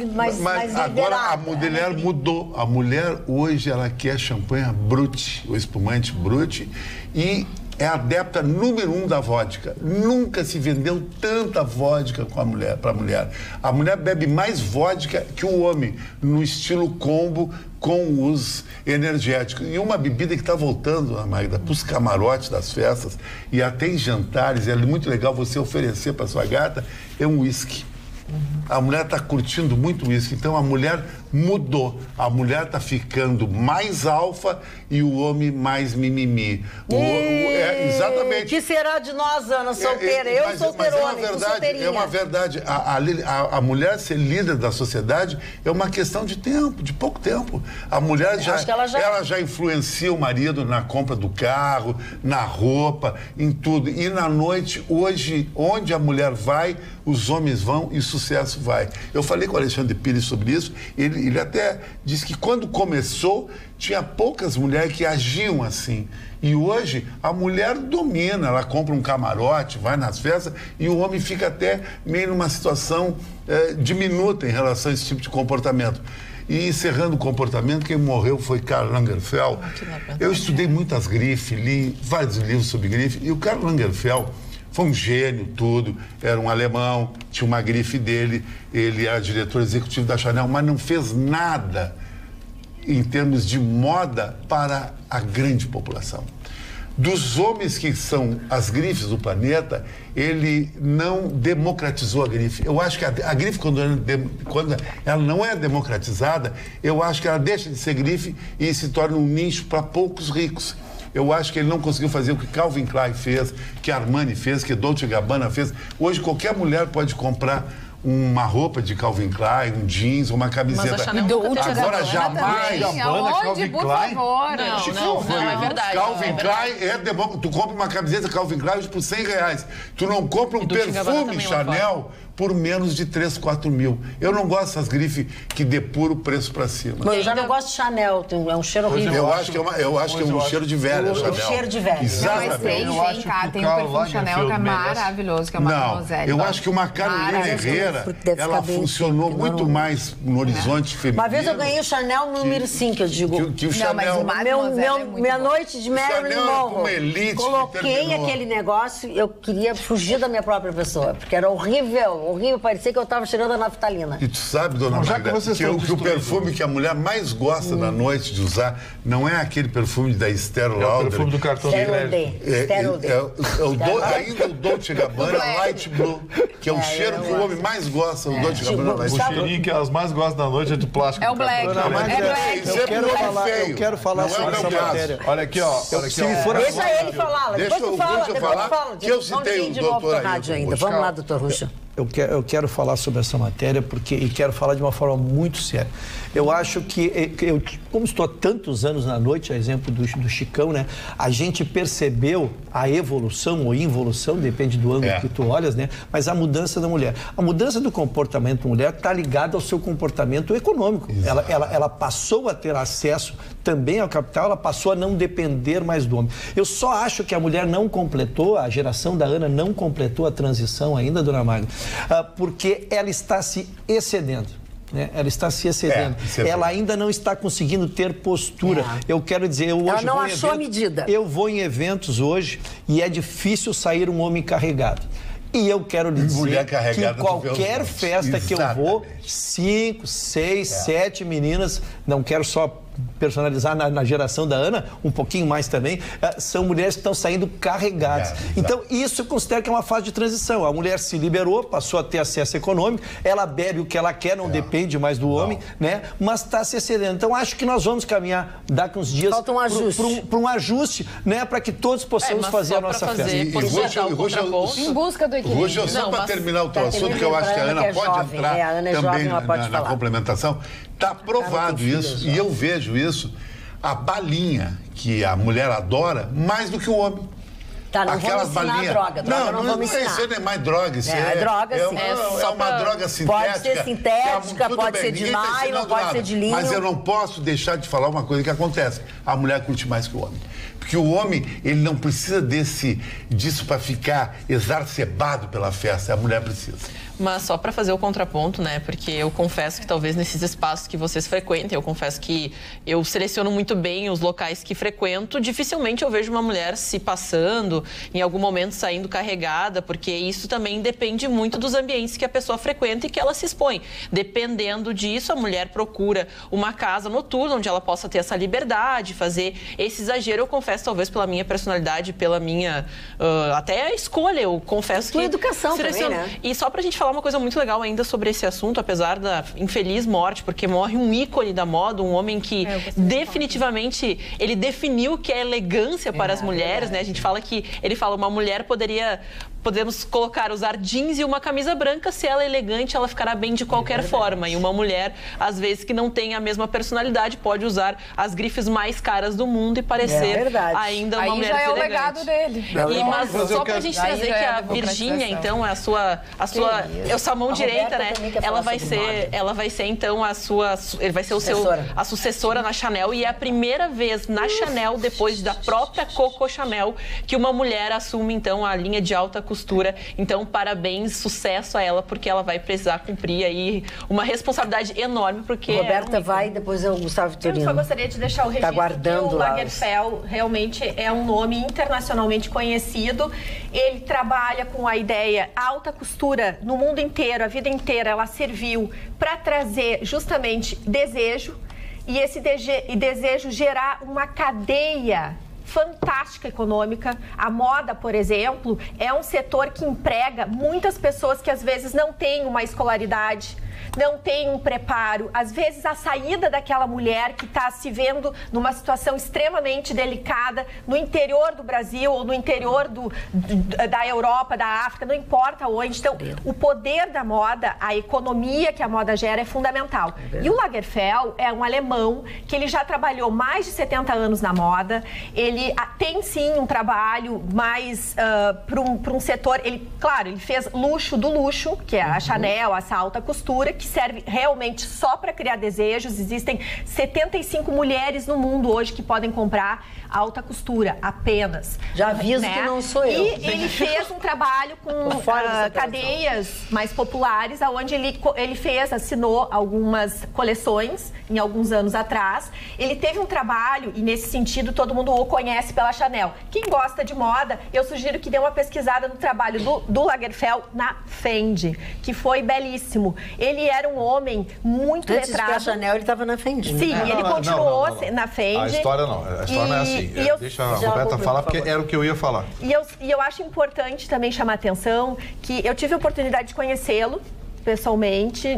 agora a mulher mudou. A mulher hoje ela quer champanhe Brut, o espumante Brut, e é a adepta número 1 da vodka. Nunca se vendeu tanta vodka para a mulher. A mulher bebe mais vodka que o homem, no estilo combo, com os energéticos. E uma bebida que está voltando, Magda, para os camarotes das festas e até em jantares, é muito legal você oferecer para sua gata, é um uísque. A mulher está curtindo muito uísque, então a mulher mudou. A mulher está ficando mais alfa e o homem mais mimimi. Exatamente.
Que será de nós, Ana, solteira? Eu solteirona, solteirinha.
É uma verdade. A mulher ser líder da sociedade é uma questão de tempo, de pouco tempo. A mulher ela já influencia o marido na compra do carro, na roupa, em tudo. E na noite, hoje, onde a mulher vai, os homens vão e o sucesso vai. Eu falei com o Alexandre Pires sobre isso, ele até disse que quando começou, tinha poucas mulheres que agiam assim. E hoje, a mulher domina, ela compra um camarote, vai nas festas, e o homem fica até meio numa situação diminuta em relação a esse tipo de comportamento. E encerrando o comportamento, quem morreu foi Karl Lagerfeld. Eu estudei muitas grifes, li vários livros sobre grife, e o Karl Lagerfeld foi um gênio, tudo, era um alemão, tinha uma grife dele, ele era diretor executivo da Chanel, mas não fez nada em termos de moda para a grande população. Dos homens que são as grifes do planeta, ele não democratizou a grife. Eu acho que a grife, quando ela não é democratizada, eu acho que ela deixa de ser grife e se torna um nicho para poucos ricos. Eu acho que ele não conseguiu fazer o que Calvin Klein fez, que Armani fez, que Dolce & Gabbana fez. Hoje, qualquer mulher pode comprar uma roupa de Calvin Klein, um jeans, uma camiseta. Agora jamais.
Aonde, por favor?
Não, é verdade.
Calvin Klein tu compra uma camiseta Calvin Klein por R$100. Tu não compra um perfume Chanel por menos de 3, 4 mil. Eu não gosto dessas grifes que depuram o preço pra cima.
Mas eu já não gosto de Chanel, é um cheiro horrível.
Eu acho que é um cheiro de velha, Chanel.
Cheiro de velha.
Exatamente.
Tem um perfume Chanel que é maravilhoso, que é uma Mademoiselle.
Eu acho que uma Carolina Herrera, ela funcionou muito mais no horizonte feminino.
Uma vez eu ganhei o Chanel número 5, eu digo.
Que o Chanel...
Minha noite de Marilyn
Monroe.
Coloquei aquele negócio, eu queria fugir da minha própria pessoa, porque era horrível, parecia que eu estava cheirando a naftalina.
E tu sabe, dona Magda, que o perfume que a mulher mais gosta na noite de usar não é aquele perfume da Estée Lauder.
É o perfume do cartão de crédito.
Ainda o Dolce & Gabbana Light Blue, que é o cheiro que o homem mais gosta, o Dolce & Gabbana Light Blue.
O cheirinho que elas mais gostam da noite é de plástico.
É o black.
Eu quero falar sobre essa matéria.
Olha aqui, ó.
Deixa ele falar.
Deixa eu falar que eu citei o doutor
ainda. Vamos lá, doutor Ruxa.
Eu quero falar sobre essa matéria e quero falar de uma forma muito séria. Eu acho que, como estou há tantos anos na noite, a exemplo do Chicão, né? A gente percebeu a evolução ou involução, depende do ângulo que tu olhas, né? Mas a mudança da mulher. A mudança do comportamento da mulher está ligada ao seu comportamento econômico. Ela passou a ter acesso também ao capital, ela passou a não depender mais do homem. Eu só acho que a mulher não completou, a geração da Ana não completou a transição ainda, dona Magda, porque ela está se excedendo. Ela está se excedendo. Ela ainda não está conseguindo ter postura. Eu quero dizer,
ela não achou a medida.
Eu vou em eventos hoje e é difícil sair um homem carregado. E eu quero lhe dizer que em qualquer festa que eu vou, 5, 6, 7 meninas, não quero só personalizar na geração da Ana, um pouquinho mais também, são mulheres que estão saindo carregadas. Então, isso eu considero que é uma fase de transição. A mulher se liberou, passou a ter acesso econômico, ela bebe o que ela quer, não depende mais do homem, né? Mas está se excedendo. Então, acho que nós vamos caminhar daqui uns dias para um ajuste, né? Para que todos possamos fazer a nossa festa.
Em busca do equilíbrio.
Ruxa, só para terminar o teu assunto, que eu acho que a Ana pode entrar também na complementação. Está provado isso, e eu vejo isso, a balinha que a mulher adora mais do que o homem.
Tá, não vamos ensinar droga.
Não é mais droga. Isso é
droga, sim.
É uma droga sintética.
Pode ser sintética, pode ser de nylon, pode ser de linho.
Mas eu não posso deixar de falar uma coisa que acontece. A mulher curte mais que o homem. Porque o homem, ele não precisa disso para ficar exacerbado pela festa. A mulher precisa.
Mas só para fazer o contraponto, né? Porque eu confesso que talvez nesses espaços que vocês frequentem, eu confesso que eu seleciono muito bem os locais que frequento. Dificilmente eu vejo uma mulher se passando, em algum momento saindo carregada, porque isso também depende muito dos ambientes que a pessoa frequenta e que ela se expõe. Dependendo disso, a mulher procura uma casa noturna onde ela possa ter essa liberdade, fazer esse exagero. Eu confesso, talvez pela minha personalidade, pela minha até a escolha, eu confesso que...
educação também, né?
E só pra gente falar uma coisa muito legal ainda sobre esse assunto, apesar da infeliz morte, porque morre um ícone da moda, um homem que definitivamente, ele definiu o que é elegância para as mulheres, né? A gente fala que, ele fala, uma mulher podemos usar jeans e uma camisa branca, se ela é elegante, ela ficará bem de qualquer forma. E uma mulher, às vezes, que não tem a mesma personalidade, pode usar as grifes mais caras do mundo e parecer ainda uma mulher
já é
elegante.
O legado dele.
Mas só pra gente trazer que a Virgínia, então, é a sua mão direita, né? Ela vai ser, então, a sucessora na Chanel, e é a primeira vez na Chanel, depois da própria Coco Chanel, que uma mulher assume, então, a linha de alta costura. Então, parabéns, sucesso a ela, porque ela vai precisar cumprir aí uma responsabilidade enorme, porque...
Roberta vai, depois é o Gustavo Vitorino.
Eu só gostaria de deixar o registro que o Lagerfeld realmente é um nome internacionalmente conhecido. Ele trabalha com a ideia alta costura no mundo inteiro, a vida inteira. Ela serviu para trazer justamente desejo, e esse desejo gerar uma cadeia fantástica econômica. A moda, por exemplo, é um setor que emprega muitas pessoas que às vezes não têm uma escolaridade, não tem um preparo. Às vezes, a saída daquela mulher que está se vendo numa situação extremamente delicada no interior do Brasil ou no interior da Europa, da África, não importa onde. Então, o poder da moda, a economia que a moda gera é fundamental. E o Lagerfeld é um alemão que ele já trabalhou mais de 70 anos na moda. Ele tem, sim, um trabalho mais para um setor... Ele fez luxo do luxo, que é a Chanel, essa alta costura, que serve realmente só para criar desejos. Existem 75 mulheres no mundo hoje que podem comprar alta costura, apenas.
Já aviso que não sou eu.
E ele fez um trabalho com cadeias mais populares, onde ele assinou algumas coleções, em alguns anos atrás. Ele teve um trabalho, e nesse sentido todo mundo o conhece pela Chanel. Quem gosta de moda, eu sugiro que dê uma pesquisada no trabalho do Lagerfeld na Fendi, que foi belíssimo. Ele era um homem muito
letrado.
Antes
de a Chanel, ele estava na Fendi.
Sim, ele continuou na Fendi.
A história não é assim. Deixa a Roberta falar, porque era o que eu ia falar.
E eu acho importante também chamar a atenção que eu tive a oportunidade de conhecê-lo pessoalmente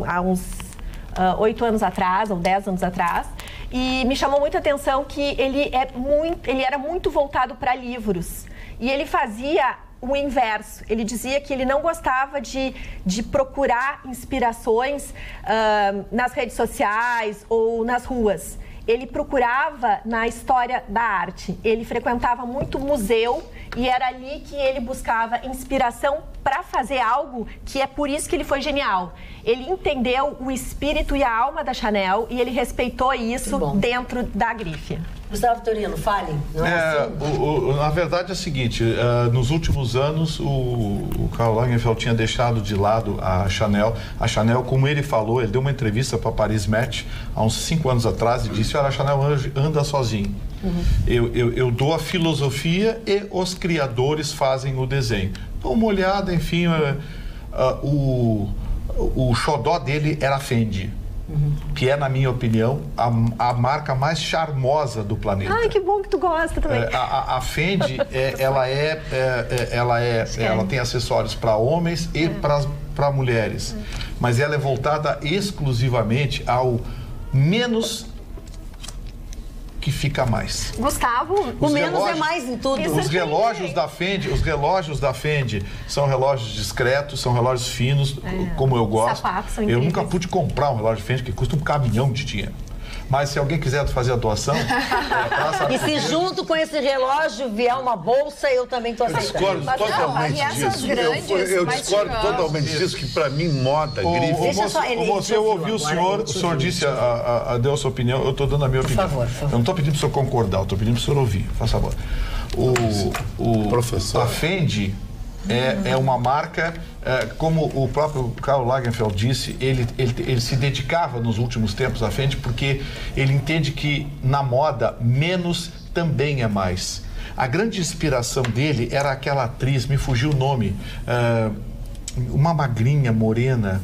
há uns 8 anos atrás, ou 10 anos atrás, e me chamou muita atenção que ele era muito voltado para livros. E ele fazia o inverso. Ele dizia que ele não gostava de procurar inspirações nas redes sociais ou nas ruas. Ele procurava na história da arte. Ele frequentava muito museu e era ali que ele buscava inspiração para fazer algo que é por isso que ele foi genial. Ele entendeu o espírito e a alma da Chanel e ele respeitou isso dentro da grife.
Gustavo Torino, fale.
Na verdade é o seguinte, nos últimos anos o Karl Lagerfeld tinha deixado de lado a Chanel. A Chanel, como ele falou, ele deu uma entrevista para Paris Match há uns 5 anos atrás e disse: olha, a Chanel anda sozinho. Eu dou a filosofia e os criadores fazem o desenho. Dá uma olhada, enfim, o xodó dele era a Fendi. Que é, na minha opinião, a marca mais charmosa do planeta.
Ai, que bom que tu gosta também.
A Fendi, ela tem acessórios para homens e para mulheres. Mas ela é voltada exclusivamente ao menos que fica mais.
Gustavo,
o menos é mais em tudo.
Os relógios da Fendi são relógios discretos, são relógios finos, como eu gosto.
Sapatos são
eu
incríveis.
nunca pude comprar um relógio Fendi que custa um caminhão de dinheiro. Mas se alguém quiser fazer a doação...
E se junto com esse relógio vier uma bolsa, eu também estou aceitando.
Eu discordo totalmente disso, que para mim moda, grife...
Eu ouvi o senhor disse, deu a sua opinião, eu estou dando a minha opinião.
Por favor.
Eu não estou pedindo para o senhor concordar, eu estou pedindo para o senhor ouvir, faz favor.
Professor.
A Fendi é uma marca, como o próprio Karl Lagerfeld disse, ele se dedicava nos últimos tempos à Fendi porque ele entende que na moda menos também é mais. A grande inspiração dele era aquela atriz, me fugiu o nome, uma magrinha, morena.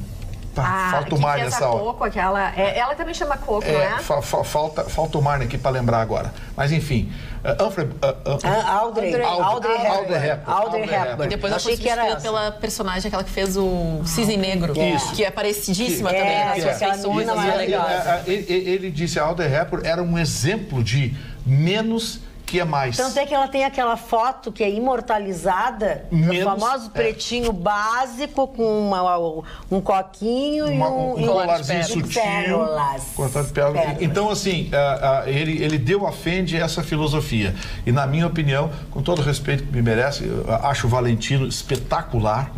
Falta o Marne nessa hora.
Coco, ela também chama Coco, não é?
Falta o Marne aqui para lembrar agora. Mas enfim,
Audrey Hepburn.
E depois ela foi substituída pela personagem, aquela que fez o Cisne Negro, que é parecidíssima também.
Ele disse, a Audrey Hepburn era um exemplo de menos que é mais.
Tanto é que ela tem aquela foto que é imortalizada, o famoso pretinho básico com um coquinho e um
colarzinho sutil. Então, assim, ele deu a Fendi essa filosofia. E, na minha opinião, com todo o respeito que me merece, acho o Valentino espetacular.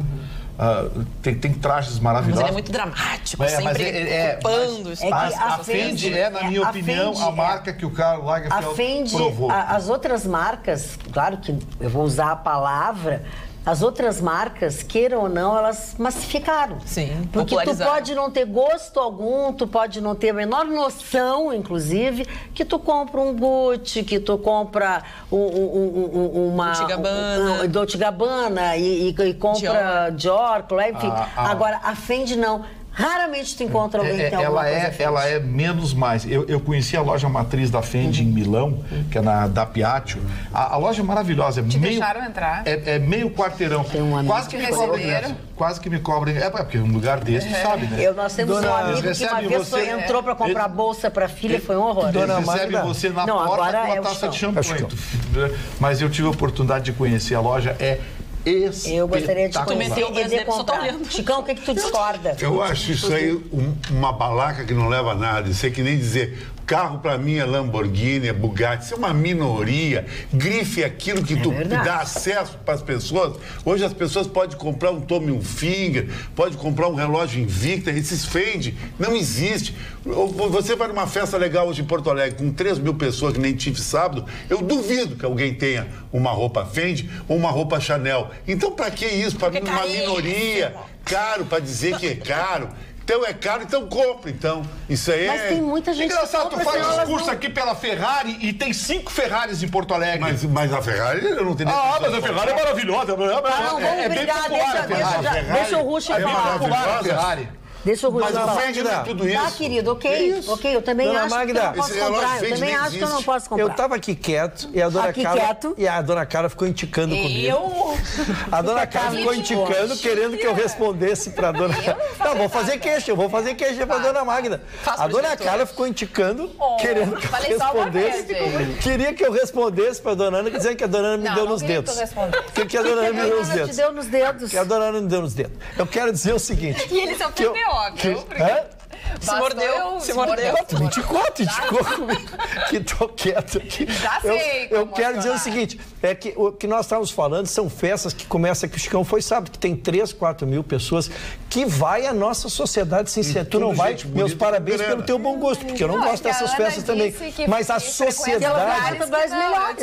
Tem trajes maravilhosos.
Mas ele é muito dramático, sempre ocupando espaço.
A Fendi é, na minha opinião, a marca que o Karl Lagerfeld provou.
As outras marcas, claro que eu vou usar a palavra, as outras marcas, queiram ou não, elas massificaram.
Sim,
porque tu pode não ter gosto algum, tu pode não ter a menor noção, inclusive, que tu compra um Gucci, que tu compra uma... Dolce / Gabbana e compra Dior, enfim. Agora, a Fendi não. Raramente tu encontra alguém que tem alguma coisa Fendi.
Ela é menos mais. Eu conheci a loja matriz da Fendi em Milão, que é da Piaggio. A loja é maravilhosa.
Deixaram entrar?
É meio quarteirão.
Tem um amigo
quase que me cobram. Quase que me cobrem. Porque um lugar desse, sabe, né?
Nós temos um amigo que uma vez entrou para comprar bolsa para a filha, foi um horror.
Dona Magda, você na porta com uma taça de champanhe. Mas eu tive a oportunidade de conhecer a loja.
Eu gostaria de conhecer e de comprar. Chicão, o que tu discorda?
Eu acho isso aí uma balaca que não leva a nada. Isso é que nem dizer, carro para mim é Lamborghini, é Bugatti. Isso é uma minoria. Grife é aquilo que tu dá acesso para as pessoas. Hoje as pessoas podem comprar um Tommy Hilfiger, pode comprar um relógio Invicta. Esses Fendi não existe. Você vai numa festa legal hoje em Porto Alegre com 3 mil pessoas, que nem tive sábado, eu duvido que alguém tenha uma roupa Fendi ou uma roupa Chanel. Então, para que isso? Para uma minoria, caro, para dizer que é caro. Então é caro, então compra, então. Isso aí
Mas tem muita gente
engraçado, tu faz discurso aqui pela Ferrari e tem 5 Ferraris em Porto Alegre.
Mas a Ferrari eu não tenho nem
mas a Ferrari é maravilhosa.
É bem popular a Ferrari. Deixa o Russo falar.
A Ferrari.
Deixa o Russo falar.
Mas a Fendi não é tudo isso.
Tá, querido, ok, eu também
Dona
acho
Magda,
que eu não posso comprar. Eu também acho que eu não posso comprar.
Eu tava aqui quieto e a dona Carla ficou indicando comigo. A dona Carla ficou indicando, querendo que eu respondesse pra dona... Não, vou fazer queixa pra dona Magda. A dona Carla ficou indicando, querendo que eu respondesse. Queria que eu respondesse pra dona Ana, dizendo que a dona Ana me deu nos dedos. Que a dona Ana me deu nos dedos. Que a dona Ana me deu nos dedos. Eu quero dizer o seguinte...
E ele se ofendeu.
Se mordeu.
24, indicou comigo que tô quieto aqui.
Já sei.
Eu quero dizer o seguinte, é que o que nós estávamos falando são festas que começam, que o Chicão foi sábado, que tem 3, 4 mil pessoas, que vai a nossa sociedade sincera. Tu não vai, meus parabéns pelo teu bom gosto, porque eu não gosto dessas festas também. Mas a sociedade...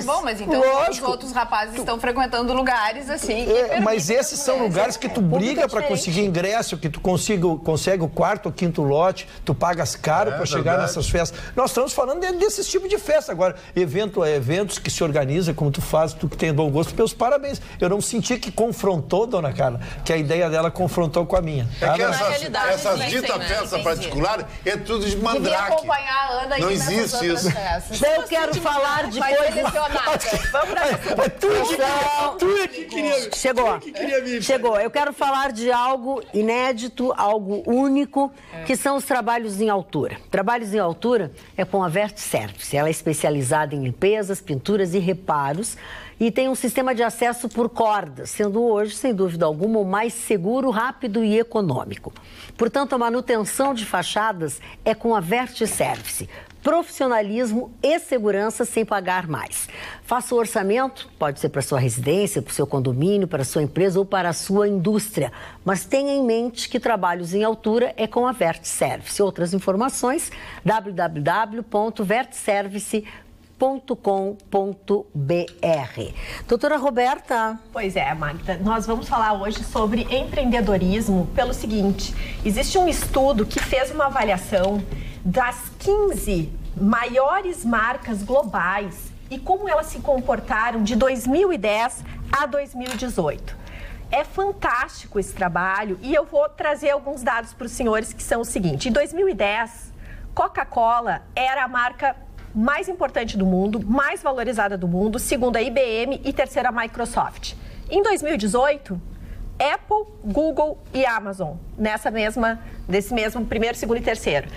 Bom, mas então os outros rapazes estão frequentando lugares assim...
Mas esses são lugares que tu briga para conseguir ingresso, que tu consegue o 4º ou 5º lote, tu pagas caro para chegar nessas festas. Nós estamos falando desses tipos de festa. Agora, eventos que se organizam, como tu faz, tu que tem bom gosto, meus parabéns. Eu não senti que confrontou, dona Carla, que a ideia dela confrontou com a minha.
Tá? É que essas ditas festas particulares é tudo de mandrake.
Acompanhar a Ana
não existe isso.
Eu quero falar de coisas...
Vamos
Tu que queria...
Chegou. Eu quero falar de algo inédito, algo único, que são os trabalhos em altura. Trabalhos em altura é com a Vert Service. Ela é especializada em limpezas, pinturas e reparos e tem um sistema de acesso por cordas, sendo hoje, sem dúvida alguma, o mais seguro, rápido e econômico. Portanto, a manutenção de fachadas é com a Vert Service. Profissionalismo e segurança sem pagar mais. Faça o orçamento, pode ser para sua residência, para o seu condomínio, para a sua empresa ou para a sua indústria. Mas tenha em mente que trabalhos em altura é com a Vert Service. Outras informações, www.vertservice.com.br. Doutora Roberta.
Pois é, Magda, nós vamos falar hoje sobre empreendedorismo pelo seguinte, existe um estudo que fez uma avaliação das 15 maiores marcas globais e como elas se comportaram de 2010 a 2018. É fantástico esse trabalho e eu vou trazer alguns dados para os senhores que são o seguinte. Em 2010, Coca-Cola era a marca mais importante do mundo, mais valorizada do mundo, segundo a IBM e terceira a Microsoft. Em 2018, Apple, Google e Amazon, desse mesmo primeiro, segundo e terceiro.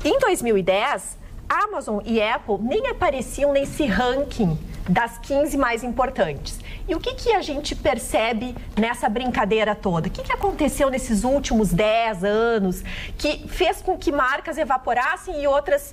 Em 2010, Amazon e Apple nem apareciam nesse ranking das 15 mais importantes. E o que a gente percebe nessa brincadeira toda? O que aconteceu nesses últimos 10 anos que fez com que marcas evaporassem e outras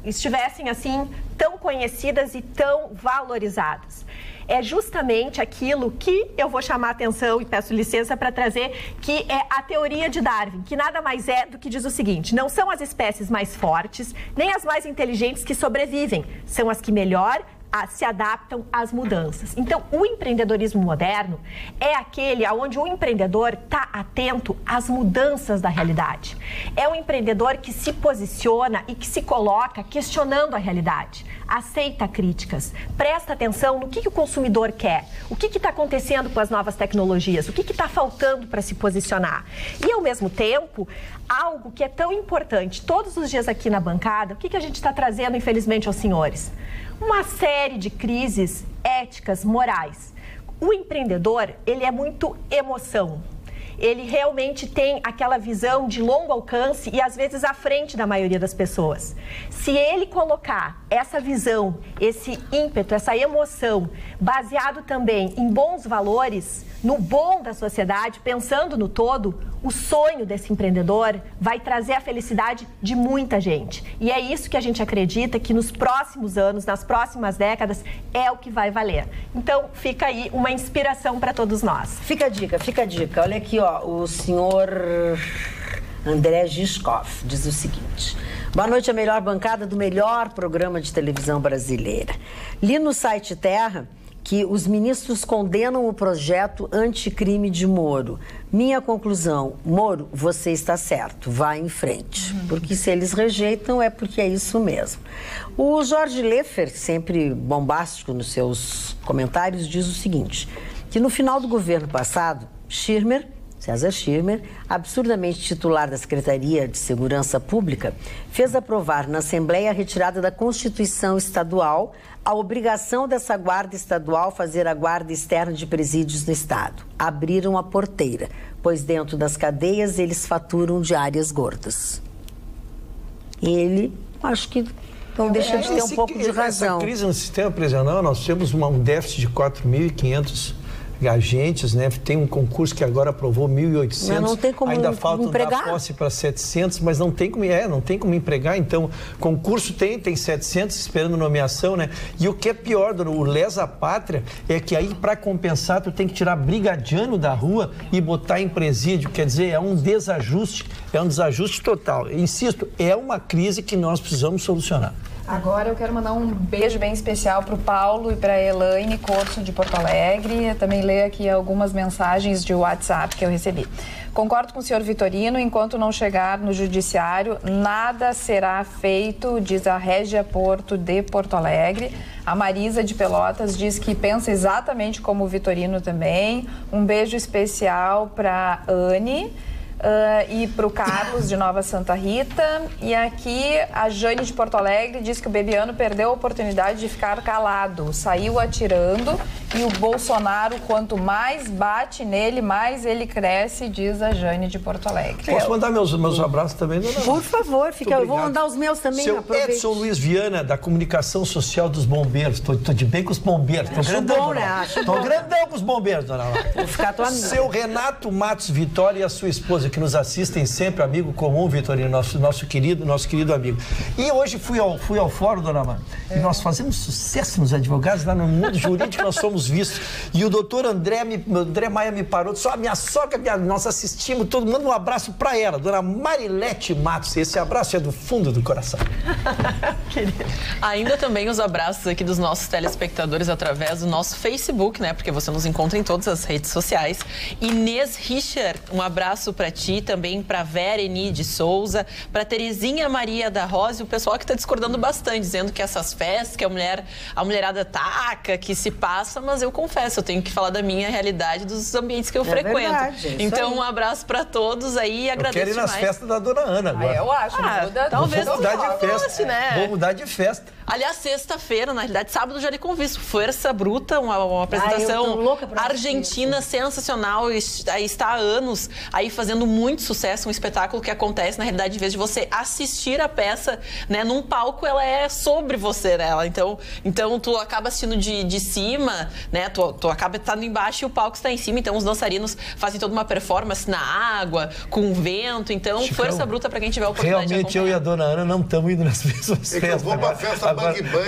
estivessem assim tão conhecidas e tão valorizadas? É justamente aquilo que eu vou chamar a atenção e peço licença para trazer, que é a teoria de Darwin, que nada mais é do que diz o seguinte: não são as espécies mais fortes, nem as mais inteligentes que sobrevivem, são as que melhor se adaptam às mudanças. Então, o empreendedorismo moderno é aquele onde o empreendedor está atento às mudanças da realidade. É um empreendedor que se posiciona e que se coloca questionando a realidade, aceita críticas, presta atenção no que o consumidor quer, o que está acontecendo com as novas tecnologias, o que está faltando para se posicionar. E, ao mesmo tempo, algo que é tão importante, todos os dias aqui na bancada, o que a gente está trazendo, infelizmente, aos senhores? Uma série de crises éticas, morais. O empreendedor, ele é muito emoção. Ele realmente tem aquela visão de longo alcance e, às vezes, à frente da maioria das pessoas. Se ele colocar essa visão, esse ímpeto, essa emoção, baseado também em bons valores, no bom da sociedade, pensando no todo, o sonho desse empreendedor vai trazer a felicidade de muita gente. E é isso que a gente acredita que nos próximos anos, nas próximas décadas, é o que vai valer. Então, fica aí uma inspiração para todos nós.
Fica a dica, fica a dica. Olha aqui, ó, o senhor André Giscoff diz o seguinte: boa noite, a melhor bancada do melhor programa de televisão brasileira. Li no site Terra que os ministros condenam o projeto anticrime de Moro. Minha conclusão: Moro, você está certo, vá em frente. Porque se eles rejeitam, é porque é isso mesmo. O Jorge Leffer, sempre bombástico nos seus comentários, diz o seguinte, que no final do governo passado, César Schirmer, absurdamente titular da Secretaria de Segurança Pública, fez aprovar na Assembleia a retirada da Constituição Estadual a obrigação dessa guarda estadual fazer a guarda externa de presídios no Estado. Abriram a porteira, pois dentro das cadeias eles faturam diárias gordas. Ele, acho que não deixa de ter um pouco de razão.
Essa crise no sistema prisional, nós temos um déficit de 4.500 agentes, né? Tem um concurso que agora aprovou 1.800.
Não tem como
ainda faltam
empregar?
dar posse para 700, mas não tem como empregar. Então, concurso tem 700 esperando nomeação, né? E o que é pior, o lesa pátria, é que aí para compensar tu tem que tirar brigadiano da rua e botar em presídio. Quer dizer, é um desajuste total. Eu insisto, é uma crise que nós precisamos solucionar.
Agora eu quero mandar um beijo bem especial para o Paulo e para a Elaine Corso de Porto Alegre. Eu também leio aqui algumas mensagens de WhatsApp que eu recebi. Concordo com o senhor Vitorino, enquanto não chegar no judiciário, nada será feito, diz a Régia Porto de Porto Alegre. A Marisa de Pelotas diz que pensa exatamente como o Vitorino também. Um beijo especial para a Anne. E para o Carlos de Nova Santa Rita. E aqui a Jane de Porto Alegre diz que o Bebiano perdeu a oportunidade de ficar calado, saiu atirando, e o Bolsonaro, quanto mais bate nele, mais ele cresce, diz a Jane de Porto Alegre.
Posso mandar meus abraços também, dona?
Por favor, eu vou mandar os meus também.
Seu Edson Luiz Viana, da Comunicação Social dos Bombeiros. Estou de bem com os bombeiros. Estou grandão, né? Estou grandão com os bombeiros, dona Laura.
Vou ficar tua amiga.
Seu Renato Matos Vitória e a sua esposa, que nos assistem sempre, amigo comum, Vitorino, nosso querido amigo. E hoje fui ao fórum, dona Amanda, e nós fazemos sucesso nos advogados, lá no mundo jurídico nós somos vistos. E o doutor André Maia me parou, disse: minha sogra, nós assistimos, todo mundo, um abraço para ela, dona Marilete Matos. Esse abraço é do fundo do coração.
Ainda também os abraços aqui dos nossos telespectadores através do nosso Facebook, né? Porque você nos encontra em todas as redes sociais. Inês Richer, um abraço para ti, também para Vera Eni de Souza, para Terezinha Maria da Rosa, e o pessoal que está discordando bastante, dizendo que essas festas, que a mulherada taca, que se passa, mas eu confesso, eu tenho que falar da minha realidade, dos ambientes que eu frequento.
Verdade,
então, um abraço para todos aí e agradeço
demais. Eu quero ir nas festas da dona Ana agora.
Eu acho.
Talvez
vou mudar de festa,
né?
Vou mudar de festa.
Aliás, sexta-feira, na realidade, sábado já lhe convido. Força Bruta, uma apresentação argentina sensacional. Está há anos aí fazendo muito sucesso, um espetáculo que acontece, na realidade, em vez de você assistir a peça, né, num palco, ela é sobre você, né? Então tu acaba assistindo de cima, né? Tu acaba estando embaixo e o palco está em cima. Então os dançarinos fazem toda uma performance na água, com vento. Então, Chicão, força bruta para quem tiver a oportunidade.
Realmente eu e a dona Ana não estamos indo nas mesmas festas.
Eu vou pra festa Bang Bang.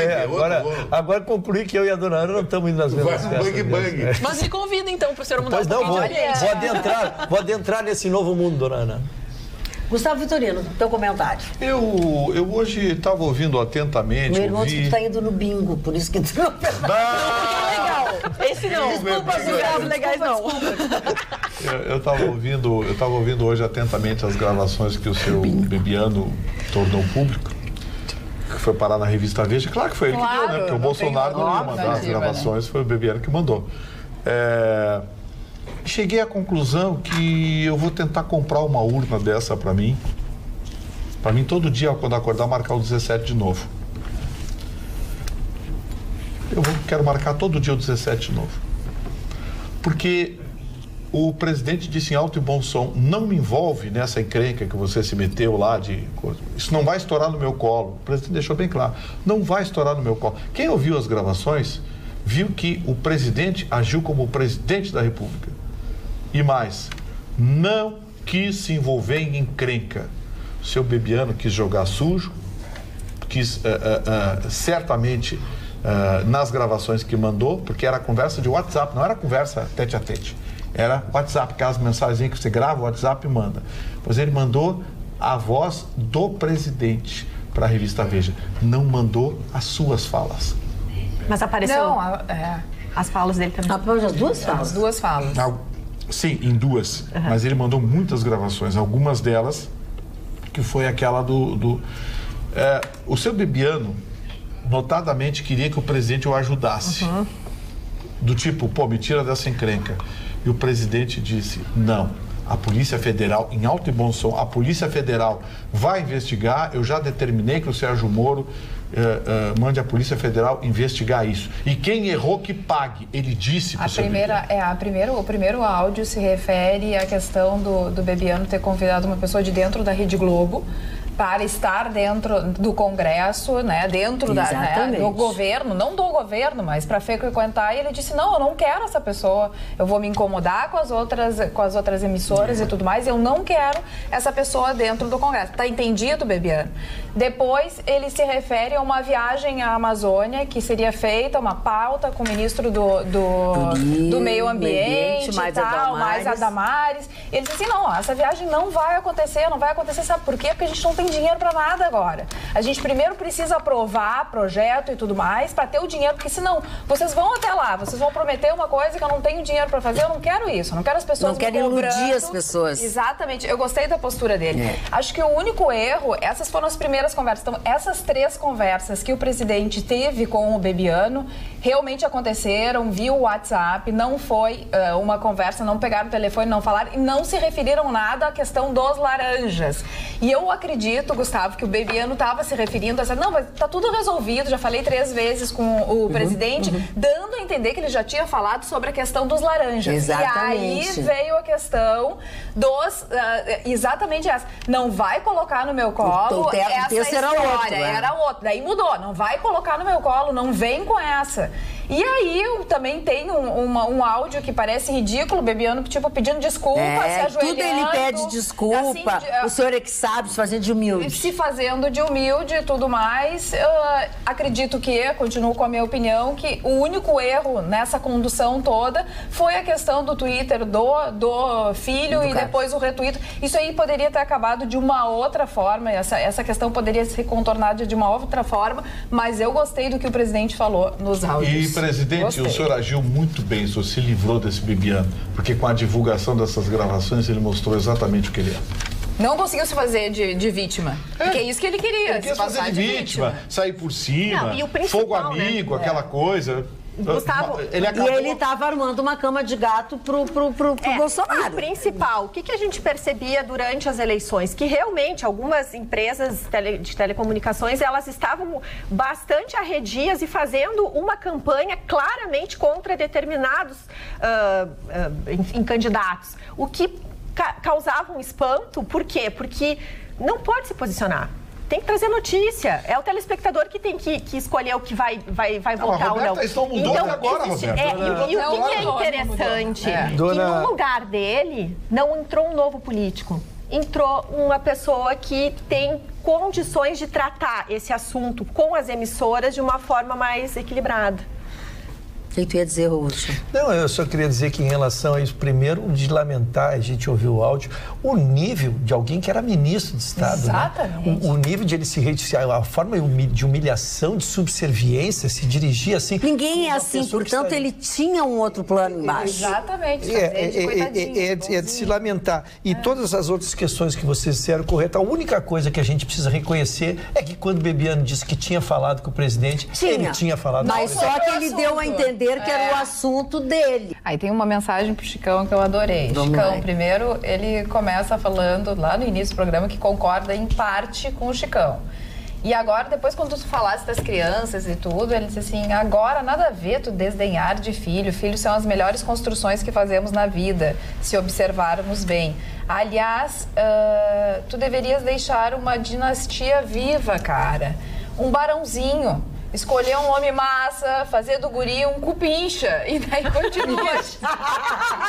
Agora concluí que eu e a dona Ana não estamos indo nas mesmas festas.
Bang Bang.
Mas me convida então para o senhor mudar
pois não, vou adentrar nesse novo mundo, dona Ana.
Gustavo Vitorino, teu comentário.
Eu hoje estava ouvindo atentamente.
Meu irmão disse que tu tá indo no bingo, por isso que tu não fez
legal. Esse não. Desculpa, os legais não.
Eu estava ouvindo hoje atentamente as gravações que o seu Bebiano tornou público, que foi parar na revista Veja. Claro que foi ele que deu, né? Porque o Bolsonaro não ia mandar as gravações, foi o Bebiano que mandou. Cheguei à conclusão que eu vou tentar comprar uma urna dessa para mim. Para mim, todo dia, quando acordar, marcar o 17 de novo. Quero marcar todo dia o 17 de novo. Porque o presidente disse em alto e bom som, não me envolve nessa encrenca que você se meteu lá de coisa. Isso não vai estourar no meu colo. O presidente deixou bem claro, não vai estourar no meu colo. Quem ouviu as gravações viu que o presidente agiu como o presidente da República. E mais, não quis se envolver em encrenca. O seu Bebiano quis jogar sujo, quis certamente nas gravações que mandou, porque era conversa de WhatsApp, não era conversa tete a tete. Era WhatsApp, aquelas mensagens que você grava, o WhatsApp e manda. Pois ele mandou a voz do presidente para a revista Veja. Não mandou as suas falas.
Mas apareceu as falas dele também.
As duas falas?
As duas falas.
Sim, em duas. Uhum. Mas ele mandou muitas gravações. Algumas delas, que foi aquela o seu Bebiano, notadamente, queria que o presidente o ajudasse. Uhum. Do tipo, me tira dessa encrenca. E o presidente disse, não. A Polícia Federal, em alto e bom som, a Polícia Federal vai investigar. Eu já determinei que o Sérgio Moro mande a Polícia Federal investigar isso. E quem errou que pague. Ele disse para
o primeiro áudio se refere à questão do Bebiano ter convidado uma pessoa de dentro da Rede Globo para estar dentro do Congresso, né, dentro do governo, não do governo, mas para frequentar, e ele disse, não, eu não quero essa pessoa, eu vou me incomodar com as outras emissoras e tudo mais, eu não quero essa pessoa dentro do Congresso. Tá entendido, Bebiano? Depois, ele se refere a uma viagem à Amazônia, que seria feita, uma pauta com o ministro do Meio Ambiente e tal, mais a Damares. Ele disse assim, não, essa viagem não vai acontecer, sabe por quê? Porque a gente não tem dinheiro para nada agora. A gente primeiro precisa aprovar projeto e tudo mais para ter o dinheiro, porque senão vocês vão até lá, vocês vão prometer uma coisa que eu não tenho dinheiro para fazer, eu não quero isso, eu não quero as pessoas
não querem iludir as pessoas.
Exatamente, eu gostei da postura dele. Acho que o único erro, essas foram as primeiras conversas, então essas 3 conversas que o presidente teve com o Bebiano realmente aconteceram via WhatsApp, não foi uma conversa, não pegaram o telefone, não falaram e não se referiram nada à questão dos laranjas. E eu acredito, Gustavo, que o Bebiano estava se referindo a dizer, não, mas tá tudo resolvido, já falei 3 vezes com o presidente, dando a entender que ele já tinha falado sobre a questão dos laranjas.
Exatamente.
E aí veio a questão dos, exatamente essa, não vai colocar no meu colo essa história, era outro, daí mudou, não vai colocar no meu colo, não vem com essa. E aí também tem um áudio que parece ridículo, Bebiano, tipo, pedindo desculpa, se ajoelhando.
Tudo ele pede desculpa, assim, o senhor é que sabe, se fazendo de humilde.
Se fazendo de humilde e tudo mais. Acredito continuo com a minha opinião, que o único erro nessa condução toda foi a questão do Twitter do filho e depois o retweet. Isso aí poderia ter acabado de uma outra forma, essa questão poderia ser contornada de uma outra forma, mas eu gostei do que o presidente falou nos áudios.
Presidente, o senhor agiu muito bem, o senhor se livrou desse Bebiano, porque com a divulgação dessas gravações ele mostrou exatamente o que ele é.
Não conseguiu se fazer de vítima, porque é isso que ele queria.
Ele quis fazer de vítima, sair por cima, fogo amigo, aquela coisa.
Gustavo,
ele estava armando uma cama de gato pro Bolsonaro.
E o principal, o que a gente percebia durante as eleições? Que realmente algumas empresas de telecomunicações, elas estavam bastante arredias e fazendo uma campanha claramente contra determinados candidatos. O que causava um espanto, por quê? Porque não pode se posicionar. Tem que trazer notícia. É o telespectador que tem que escolher o que vai votar ou não.
Isso mudou até agora, Roberta.
E o que é interessante, que no lugar dele não entrou um novo político. Entrou uma pessoa que tem condições de tratar esse assunto com as emissoras de uma forma mais equilibrada.
O que tu ia dizer, Russo?
Não, eu só queria dizer que em relação a isso, primeiro, de lamentar, a gente ouviu o áudio, o nível de alguém que era ministro de Estado.
Exatamente.
Né? O nível de ele se retirar, a forma de humilhação, de subserviência, se dirigir assim...
Ninguém é assim, portanto, ele tinha um outro plano embaixo.
Exatamente.
É de se lamentar. E todas as outras questões que vocês disseram corretas, a única coisa que a gente precisa reconhecer é que quando Bebiano disse que tinha falado com o presidente, ele tinha falado com o presidente.
Mas só que ele deu a entender que era o assunto dele.
Aí tem uma mensagem pro Chicão que eu adorei. Chicão, primeiro, ele começa falando lá no início do programa que concorda em parte com o Chicão. E agora, depois, quando tu falasse das crianças e tudo, ele disse assim, agora nada a ver tu desdenhar de filho. Filhos são as melhores construções que fazemos na vida, se observarmos bem. Aliás, tu deverias deixar uma dinastia viva, cara. Um barãozinho. Escolher um homem massa, fazer do guri um cupincha. E daí continua.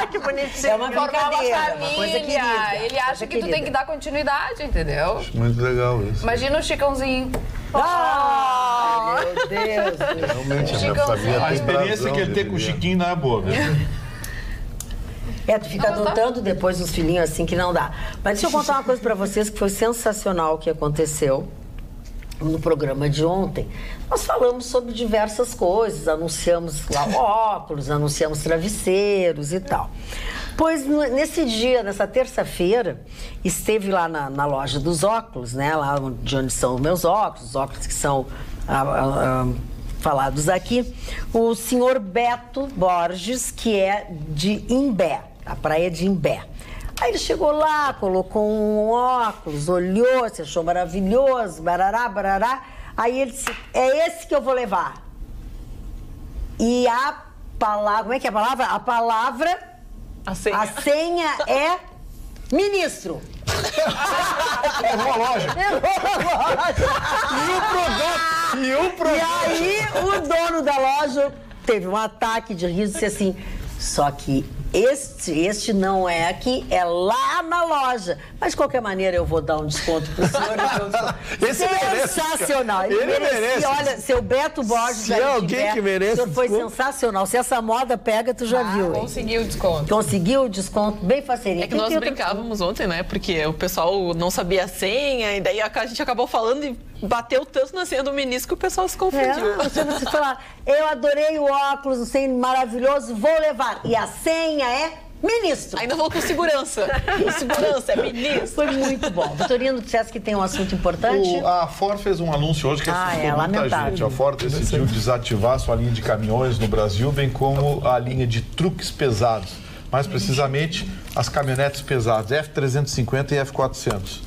Que bonitinho. É uma
brincadeira, uma coisa querida. Ele acha que tu tem que dar continuidade, entendeu?
Acho muito legal isso.
Imagina o Chicãozinho.
Meu Deus.
Realmente, a minha família
a experiência que ele tem com o Chiquinho não é boa, né?
Tu fica adotando depois os filhinhos assim que não dá. Mas deixa eu contar uma coisa pra vocês que foi sensacional o que aconteceu no programa de ontem. Nós falamos sobre diversas coisas, anunciamos lá óculos, anunciamos travesseiros e tal. Pois nesse dia, nessa terça-feira, esteve lá na loja dos óculos, né? Lá de onde são os meus óculos, os óculos que são falados aqui, o senhor Beto Borges, que é de Imbé, a praia de Imbé. Aí ele chegou lá, colocou um óculos, olhou, se achou maravilhoso, barará, barará. Aí ele disse, é esse que eu vou levar. E a palavra, como é que é a palavra? A palavra, a senha é ministro.
Errou a loja.
E o produto. E aí o dono da loja teve um ataque de riso e disse assim, só que este não é aqui, é lá na loja. Mas de qualquer maneira eu vou dar um desconto pro senhor. Sensacional.
Ele merece.
Olha, seu Beto Borges.
Se é alguém que merece.
O senhor foi sensacional. Se essa moda pega, tu já viu.
Conseguiu o desconto.
Conseguiu o desconto, bem faceirinho.
É que nós brincávamos ontem, né? Porque o pessoal não sabia a senha, e daí a gente acabou falando e bateu tanto na senha do ministro que o pessoal se confundiu.
Você falar, eu adorei o óculos, o senha maravilhoso, vou levar. E a senha é ministro.
Ainda vou com segurança. Segurança, é ministro.
Foi muito bom. Vitorino, dissesse que tem um assunto importante.
A Ford fez um anúncio hoje que assustou muita gente. A Ford decidiu desativar sua linha de caminhões no Brasil, bem como a linha de truques pesados. Mais precisamente, as caminhonetes pesadas, F350 e F400.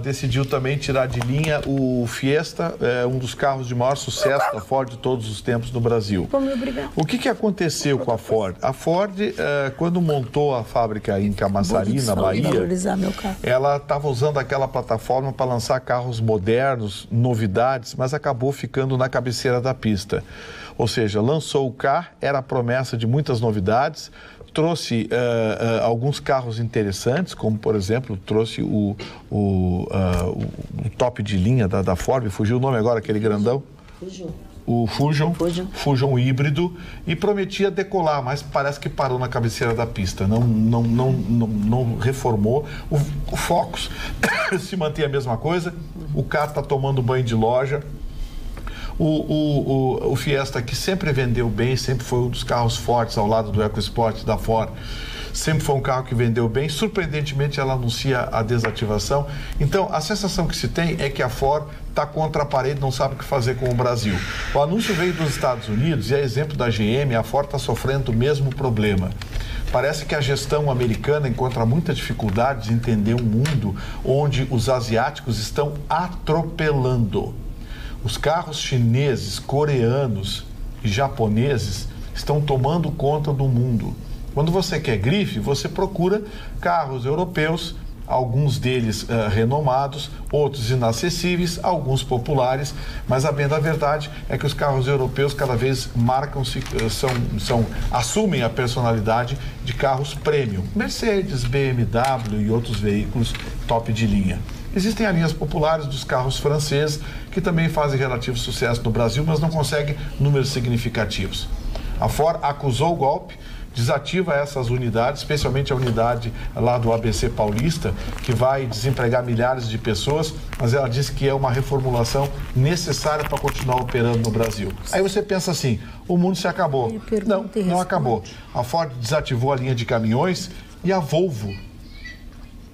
Decidiu também tirar de linha o Fiesta, um dos carros de maior sucesso da Ford de todos os tempos no Brasil. O que aconteceu com a Ford? A Ford, quando montou a fábrica em Camaçari, na Bahia, ela estava usando aquela plataforma para lançar carros modernos, novidades, mas acabou ficando na cabeceira da pista. Ou seja, lançou o carro, era a promessa de muitas novidades, trouxe alguns carros interessantes, como, por exemplo, trouxe o top de linha da Ford, fugiu o nome agora, aquele grandão. O Fusion híbrido, e prometia decolar, mas parece que parou na cabeceira da pista, não reformou. O Focus se mantém a mesma coisa, o carro está tomando banho de loja. O Fiesta, que sempre vendeu bem, sempre foi um dos carros fortes ao lado do EcoSport da Ford, sempre foi um carro que vendeu bem. Surpreendentemente, ela anuncia a desativação. Então, a sensação que se tem é que a Ford está contra a parede, não sabe o que fazer com o Brasil. O anúncio veio dos Estados Unidos e, a exemplo da GM, a Ford está sofrendo o mesmo problema. Parece que a gestão americana encontra muita dificuldade de entender um mundo onde os asiáticos estão atropelando. Os carros chineses, coreanos e japoneses estão tomando conta do mundo. Quando você quer grife, você procura carros europeus, alguns deles renomados, outros inacessíveis, alguns populares, mas a bem da verdade é que os carros europeus cada vez marcam-se, assumem a personalidade de carros premium. Mercedes, BMW e outros veículos top de linha. Existem as linhas populares dos carros franceses, que também fazem relativo sucesso no Brasil, mas não conseguem números significativos. A Ford acusou o golpe, desativa essas unidades, especialmente a unidade lá do ABC Paulista, que vai desempregar milhares de pessoas, mas ela disse que é uma reformulação necessária para continuar operando no Brasil. Aí você pensa assim, o mundo se acabou. Não acabou. A Ford desativou a linha de caminhões e a Volvo,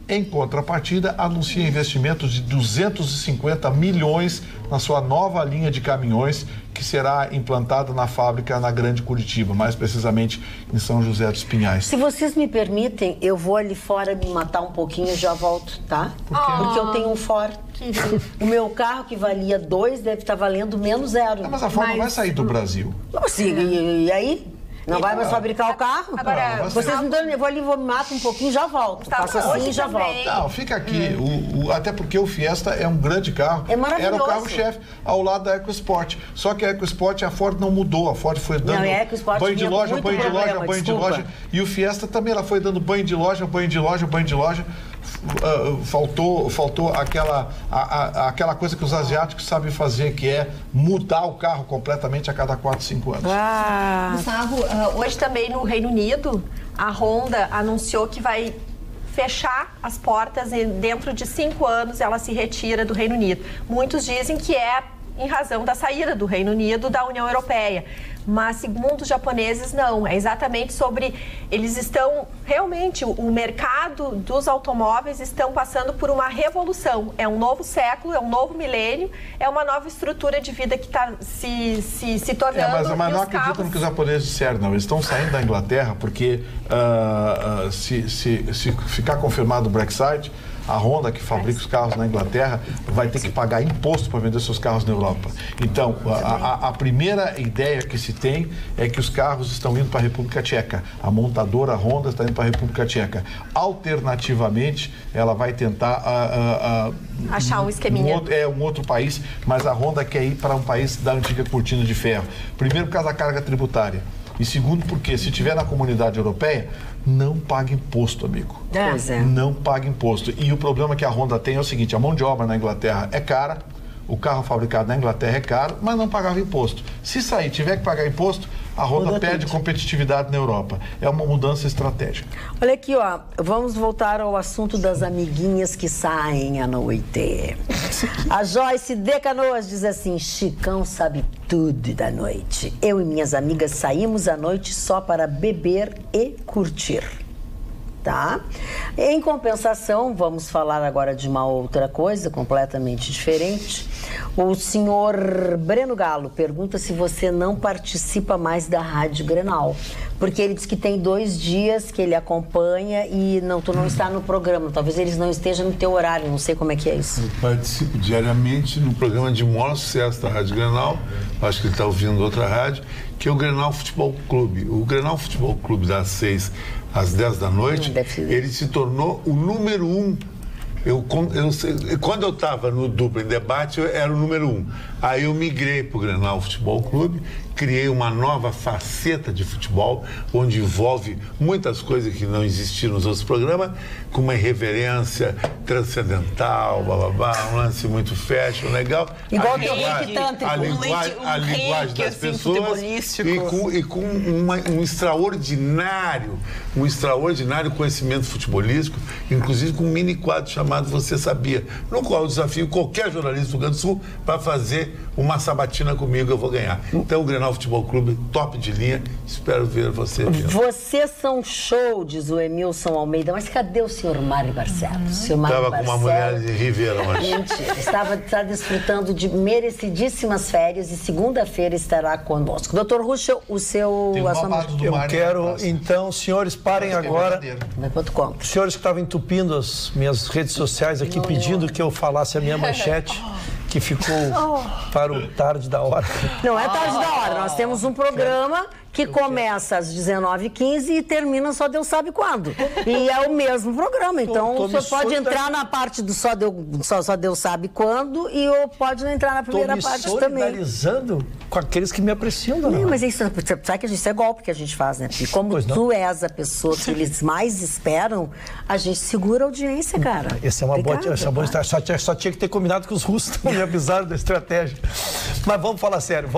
em contrapartida, anuncia investimentos de 250 milhões na sua nova linha de caminhões, que será implantada na fábrica na Grande Curitiba, mais precisamente em São José dos Pinhais.
Se vocês me permitem, eu vou ali fora me matar um pouquinho e já volto, tá? Porque eu tenho um Ford. O meu carro, que valia 2, deve estar valendo menos 0.
Mas a Ford não vai sair do Brasil.
E aí? Não vai mais fabricar o carro?
Agora,
vocês me dão, eu vou ali, me mato um pouquinho e já volto. Faço assim e já volto.
Não, fica aqui. Até porque o Fiesta é um grande carro.
É maravilhoso.
Era o carro-chefe ao lado da EcoSport. Só que a EcoSport, a Ford não mudou. A Ford foi dando banho de loja, banho de loja, banho de loja. E o Fiesta também, ela foi dando banho de loja, banho de loja, banho de loja. Faltou aquela coisa que os asiáticos sabem fazer, que é mudar o carro completamente a cada 4, 5 anos.
Gustavo, hoje também no Reino Unido, a Honda anunciou que vai fechar as portas e dentro de 5 anos ela se retira do Reino Unido. Muitos dizem que é em razão da saída do Reino Unido da União Europeia. Mas, segundo os japoneses, não. É exatamente sobre... Eles estão... Realmente, o mercado dos automóveis estão passando por uma revolução. É um novo século, é um novo milênio, é uma nova estrutura de vida que está se tornando...
Mas não acreditam no que os japoneses disseram, não. Eles estão saindo da Inglaterra porque, se ficar confirmado o Brexit, a Honda, que fabrica os carros na Inglaterra, vai ter que pagar imposto para vender seus carros na Europa. Então, a primeira ideia que se tem é que os carros estão indo para a República Tcheca. A montadora Honda está indo para a República Tcheca. Alternativamente, ela vai tentar...
achar um esqueminha.
Um outro país, mas a Honda quer ir para um país da antiga cortina de ferro. Primeiro, por causa da carga tributária. E segundo, porque se estiver na comunidade europeia, não paga imposto, amigo.
Pois é.
Não paga imposto. E o problema que a Honda tem é o seguinte, a mão de obra na Inglaterra é cara, o carro fabricado na Inglaterra é caro, mas não pagava imposto. Se sair, tiver que pagar imposto, a Honda perde competitividade na Europa. É uma mudança estratégica.
Olha aqui, ó, vamos voltar ao assunto das amiguinhas que saem à noite. A Joyce de Canoas diz assim, Chicão sabe tudo da noite. Eu e minhas amigas saímos à noite só para beber e curtir. Tá? Em compensação, vamos falar agora de uma outra coisa completamente diferente. O senhor Breno Galo pergunta se você não participa mais da Rádio Grenal, porque ele diz que tem 2 dias que ele acompanha e tu não está no programa. Talvez eles não estejam no teu horário, não sei como é que é isso.
Eu participo diariamente no programa de maior sucesso da Rádio Grenal, acho que ele está ouvindo outra rádio, que é o Grenal Futebol Clube. O Grenal Futebol Clube das 6 às 10 da noite, ele se tornou o número 1. Quando eu estava no Dupla em Debate, eu era o número 1. Aí eu migrei para o Grenal Futebol Clube, criei uma nova faceta de futebol, onde envolve muitas coisas que não existiam nos outros programas, com uma irreverência transcendental, um lance muito fashion, legal.
Igual que o reiki tântrico.
A linguagem das pessoas e com um extraordinário conhecimento futebolístico, inclusive com um mini quadro chamado Você Sabia, no qual eu desafio qualquer jornalista do Rio Grande do Sul para fazer uma sabatina comigo, eu vou ganhar. Então, o Grenal Futebol Clube, top de linha, espero ver você.
Vocês são show, diz o Emilson Almeida, mas cadê o senhor Mário Barcelos?
Estava com uma mulher de Ribeirão.
Mentira, está desfrutando de merecidíssimas férias e segunda-feira estará conosco. Doutor Ruschel, o seu...
Eu quero, então, senhores, parem agora.
Quanto conta?
Os senhores que estavam entupindo as minhas redes sociais aqui, pedindo que eu falasse a minha manchete, que ficou para o tarde da hora.
Não é tarde da hora, nós temos um programa que começa às 19h15 e termina só Deus sabe quando. E é o mesmo programa, então o senhor pode entrar na parte do só Deus sabe quando e pode não entrar na primeira parte também.
Solidarizando com aqueles que me apreciam, dona.
Não, mas isso, sabe que isso é golpe que a gente faz, né? E como tu és a pessoa que eles mais esperam, a gente segura a audiência, cara.
Essa é uma boa estratégia. Só tinha que ter combinado com os russos, não me avisaram da estratégia. Mas vamos falar sério.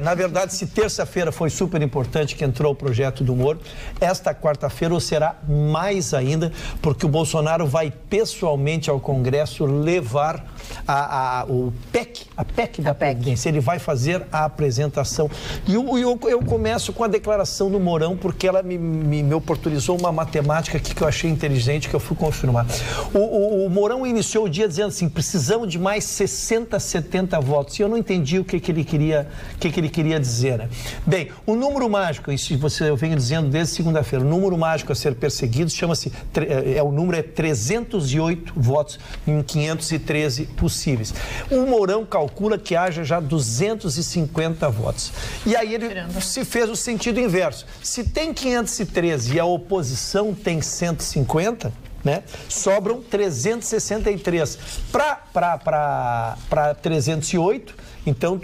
Na verdade, se terça-feira foi super importante importante que entrou o projeto do Moro, esta quarta-feira, ou será mais ainda, porque o Bolsonaro vai pessoalmente ao Congresso levar o PEC, a PEC da Previdência. Ele vai fazer a apresentação. E eu começo com a declaração do Mourão, porque ela me oportunizou uma matemática aqui que eu achei inteligente, que eu fui confirmar. O Mourão iniciou o dia dizendo assim, precisamos de mais 60, 70 votos. E eu não entendi o que ele queria dizer, né? Bem, o número mágico, isso eu venho dizendo desde segunda-feira, o número mágico a ser perseguido chama-se, o número é 308 votos em 513 possíveis. O Mourão calcula que haja já 250 votos. E aí ele se fez o sentido inverso. Se tem 513 e a oposição tem 150, né? Sobram 363 para 308. Então,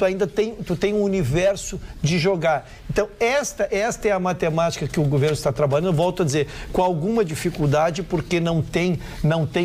tu tem um universo de jogar. Então, esta é a matemática que o governo está trabalhando. Eu volto a dizer, com alguma dificuldade, porque não tem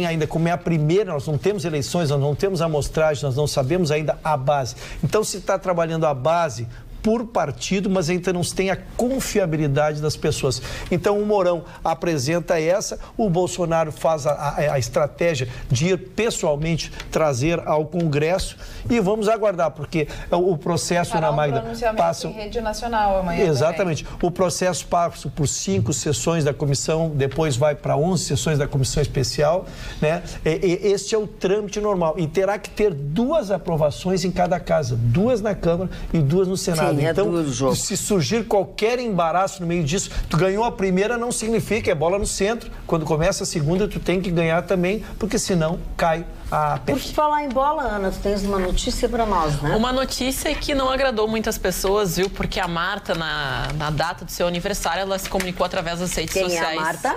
ainda, como é a primeira, nós não temos eleições, nós não temos amostragem, nós não sabemos ainda a base. Então, se está trabalhando a base por partido, mas ainda não se tem a confiabilidade das pessoas. Então, o Mourão apresenta essa, o Bolsonaro faz a estratégia de ir pessoalmente trazer ao Congresso e vamos aguardar, porque o processo, Ana Magda, passa...
em rede nacional amanhã.
Exatamente.
Também.
O processo passa por 5 sessões da comissão, depois vai para 11 sessões da comissão especial, né? Este é o trâmite normal e terá que ter 2 aprovações em cada casa, 2 na Câmara e 2 no Senado.
Sim,
então, se surgir qualquer embaraço no meio disso, tu ganhou a primeira, não significa, é bola no centro. Quando começa a segunda, tu tem que ganhar também, porque senão cai a PEC.
Por falar em bola, Ana, tu tens uma notícia para nós, né?
Uma notícia que não agradou muitas pessoas, viu? Porque a Marta, na data do seu aniversário, ela se comunicou através das redes sociais.
Quem é a Marta?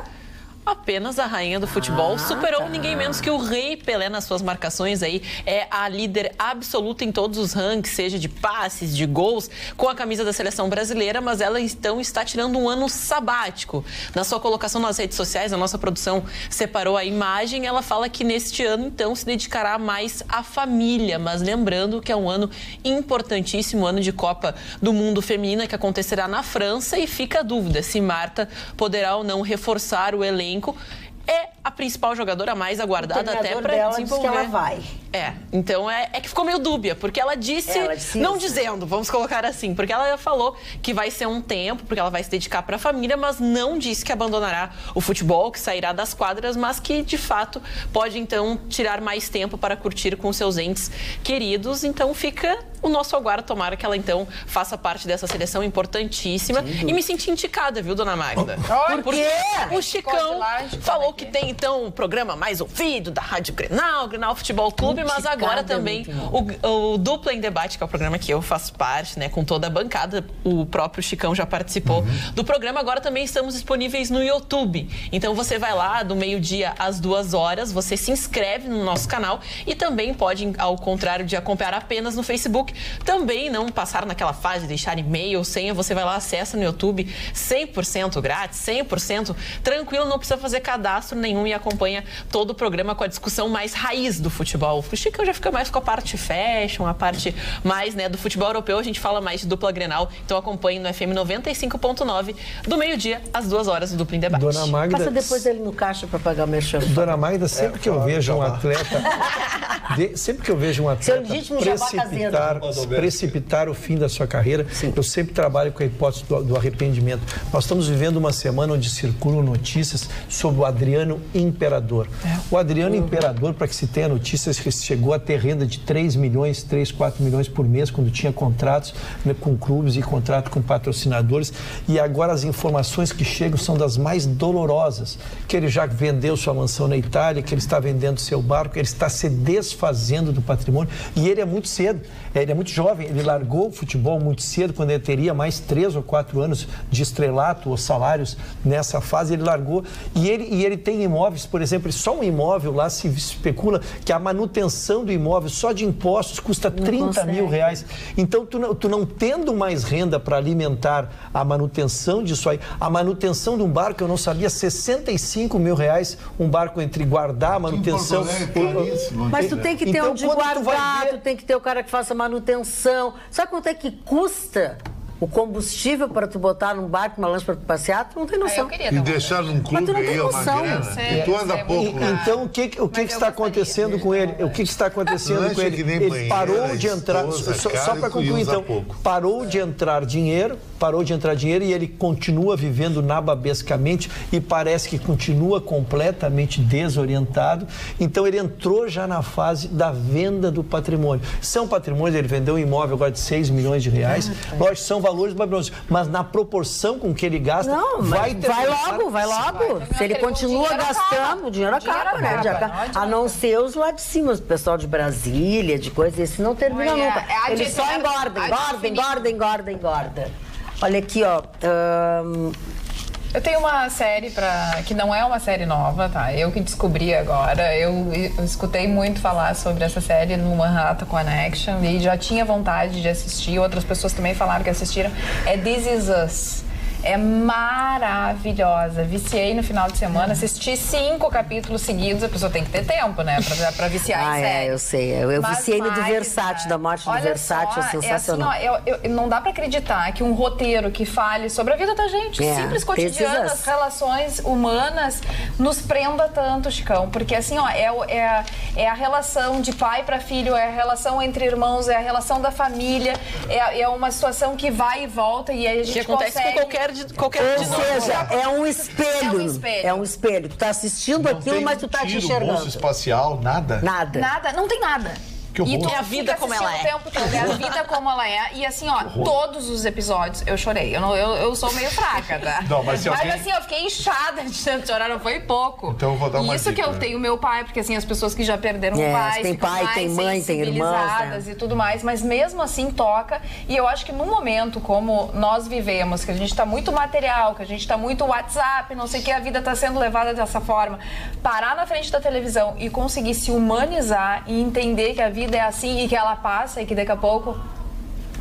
Apenas a rainha do futebol, superou ninguém menos que o Rei Pelé nas suas marcações aí, é a líder absoluta em todos os rankings, seja de passes, de gols, com a camisa da seleção brasileira, mas ela então está tirando um ano sabático. Na sua colocação nas redes sociais, a nossa produção separou a imagem, ela fala que neste ano então se dedicará mais à família, mas lembrando que é um ano importantíssimo, ano de Copa do Mundo Feminina que acontecerá na França e fica a dúvida se Marta poderá ou não reforçar o elenco. É a principal jogadora mais aguardada até para desenvolver.
Diz que ela vai.
Então é que ficou meio dúbia, porque ela disse não isso. Dizendo, vamos colocar assim, porque ela falou que vai ser um tempo, porque ela vai se dedicar para a família, mas não disse que abandonará o futebol, que sairá das quadras, mas que de fato pode então tirar mais tempo para curtir com seus entes queridos. Então fica o nosso aguardo, tomara que ela então faça parte dessa seleção importantíssima. E me senti indicada, viu, dona Magda?
Por quê?
O Chicão falou que tem então o programa mais ouvido da Rádio Grenal Futebol Clube, mas agora também o Dupla em Debate, que é o programa que eu faço parte, né, com toda a bancada, o próprio Chicão já participou do programa, agora também estamos disponíveis no YouTube. Então você vai lá do meio-dia às 2 horas, você se inscreve no nosso canal e também pode, ao contrário de acompanhar apenas no Facebook, também não passar naquela fase de deixar e-mail ou senha, você vai lá, acessa no YouTube 100% grátis, 100% tranquilo, não precisa fazer cadastro nenhum e acompanha todo o programa com a discussão mais raiz do futebol. O Chicão já fica mais com a parte fashion, a parte mais, né, do futebol europeu, a gente fala mais de Dupla Grenal, então acompanhe no FM 95.9 do meio-dia às 2 horas do Dupla em Debate.
Dona Magda,
passa depois ele no caixa para pagar o merchan.
Dona Magda, sempre que eu vejo um atleta precipitar o fim da sua carreira, eu sempre trabalho com a hipótese do arrependimento. Nós estamos vivendo uma semana onde circulam notícias sobre o Adriano Imperador. O Adriano Imperador, para que se tenha notícias, que chegou a ter renda de 3 milhões, 3, 4 milhões por mês, quando tinha contratos, né, com clubes e contrato com patrocinadores. E agora as informações que chegam são das mais dolorosas, que ele já vendeu sua mansão na Itália, que ele está vendendo seu barco, ele está se desfazendo do patrimônio. E ele é muito cedo, ele é muito jovem, ele largou o futebol muito cedo, quando ele teria mais 3 ou 4 anos de estrelato ou salários nessa fase, ele largou. E ele tem imóveis, por exemplo, só um imóvel lá se especula que a manutenção do imóvel só de impostos custa 30 mil reais. Então, tu não tendo mais renda para alimentar a manutenção disso aí, a manutenção de um barco, eu não sabia, 65 mil reais, um barco entre guardar a manutenção...
Mas tu tem que ter onde guardar, tu tem que ter o cara que faça manutenção. Sabe quanto é que custa o combustível para tu botar num barco, uma lancha para tu passear, tu não tem noção.
E deixar num clube aí uma grana. E tu anda pouco.
Então, o que está acontecendo com ele? O que está acontecendo com ele? Ele parou de entrar, só para concluir, então, parou de entrar dinheiro e ele continua vivendo nababescamente e parece que continua completamente desorientado. Então, ele entrou já na fase da venda do patrimônio. São patrimônios, ele vendeu um imóvel agora de 6 milhões de reais. Lógico, são valores babilônicos, mas na proporção com que ele gasta, vai logo. Se ele continua gastando, o dinheiro acaba, né? A não ser os lá de cima, o pessoal de Brasília, de coisas, esse não termina nunca. Ele só engorda. Olha aqui, ó.
Eu tenho uma série que não é uma série nova, tá? Eu que descobri agora. Eu escutei muito falar sobre essa série no Manhattan Connection e já tinha vontade de assistir. Outras pessoas também falaram que assistiram. É This Is Us. É maravilhosa. Viciei no final de semana, assisti 5 capítulos seguidos. A pessoa tem que ter tempo, né? Pra viciar em série.
Eu sei. Eu viciei no do Versátil, da morte do Versátil, é sensacional.
É assim, não dá pra acreditar que um roteiro que fale sobre a vida da gente, simples, cotidiana, as relações humanas, nos prenda tanto, Chicão. Porque assim, ó, é a relação de pai pra filho, é a relação entre irmãos, é a relação da família, é uma situação que vai e volta e a gente
que acontece com qualquer
Ou seja, é um espelho. Tu tá assistindo aquilo, mas tu tá te enxergando.
Bolso espacial, nada?
Nada, não tem nada.
E é a vida como ela é.
É a vida como ela é. E assim, ó, todos os episódios eu chorei. Eu sou meio fraca, tá?
Não, mas
assim, eu fiquei inchada de tanto chorar, não foi pouco.
Então eu vou dar uma
Isso
dica.
que eu tenho meu pai, porque assim, as pessoas que já perderam pais,
tem pai, tem mãe, tem irmãos,
e tudo mais, mas mesmo assim toca. E eu acho que num momento como nós vivemos, que a gente tá muito material, que a gente tá muito WhatsApp, não sei o que, a vida tá sendo levada dessa forma, parar na frente da televisão e conseguir se humanizar e entender que a vida é assim e que ela passa e que daqui a pouco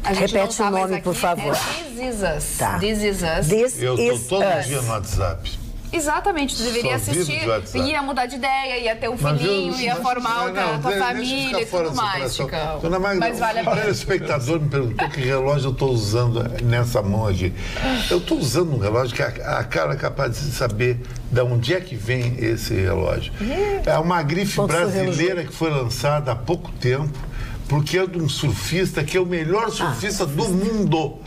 a gente
repete o nome, por favor.
This Is Us.
Tá.
This Is Us.
Eu tô todo dia no WhatsApp.
Exatamente, tu deveria assistir, ia mudar de ideia, ia ter um filhinho, ia formar a tua família e tudo mais, Chicão.
Dona Magda,
mas vale a pena.
O telespectador me perguntou que relógio eu estou usando nessa mão aqui. Eu estou usando um relógio que a cara é capaz de saber de onde é que vem esse relógio. É uma grife brasileira que foi lançada há pouco tempo, porque é de um surfista que é o melhor surfista do mundo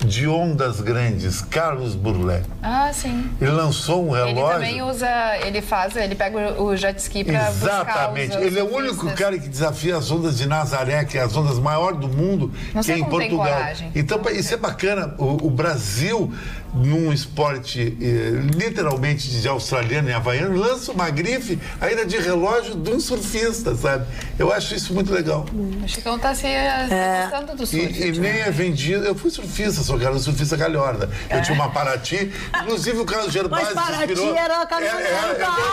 de ondas grandes, Carlos Burlet.
Ah, sim.
Ele lançou um relógio.
Ele também usa, ele pega o jet ski para buscar.
Exatamente. Ele é o único cara que desafia as ondas de Nazaré, que é as ondas maiores do mundo, que é em Portugal. Então, isso é bacana. O Brasil, num esporte literalmente de australiano e havaiano, lança uma grife ainda de relógio de um surfista, sabe? Eu acho isso muito legal.
O Chicão tá se gostando do surf.
E nem é vendido. Eu fui surfista, sou cara surfista calhorda. Eu tinha uma Paraty, inclusive o Carlos Gerbasi
inspirou. Era a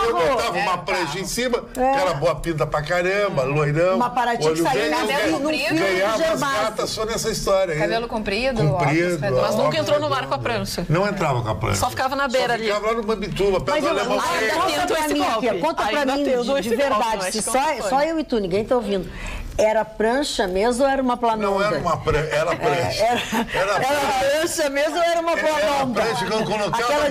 eu botava uma prancha em cima, aquela boa pinta pra caramba, loirão.
Uma Paraty que saía
cabelo comprido.
Ganhava as gatas só nessa história aí.
Cabelo comprido.
Mas nunca entrou no mar com a prancha.
Não entrava com a prancha.
Só ficava na beira ali.
Ficava lá no Bambituba, perto do Alemão.
Conta pra mim, de verdade, se só eu e tu, ninguém tá ouvindo. Era prancha mesmo ou era uma planonda?
Não era uma prancha, era prancha.
Era prancha mesmo ou era uma planonda?
Era prancha que eu colocava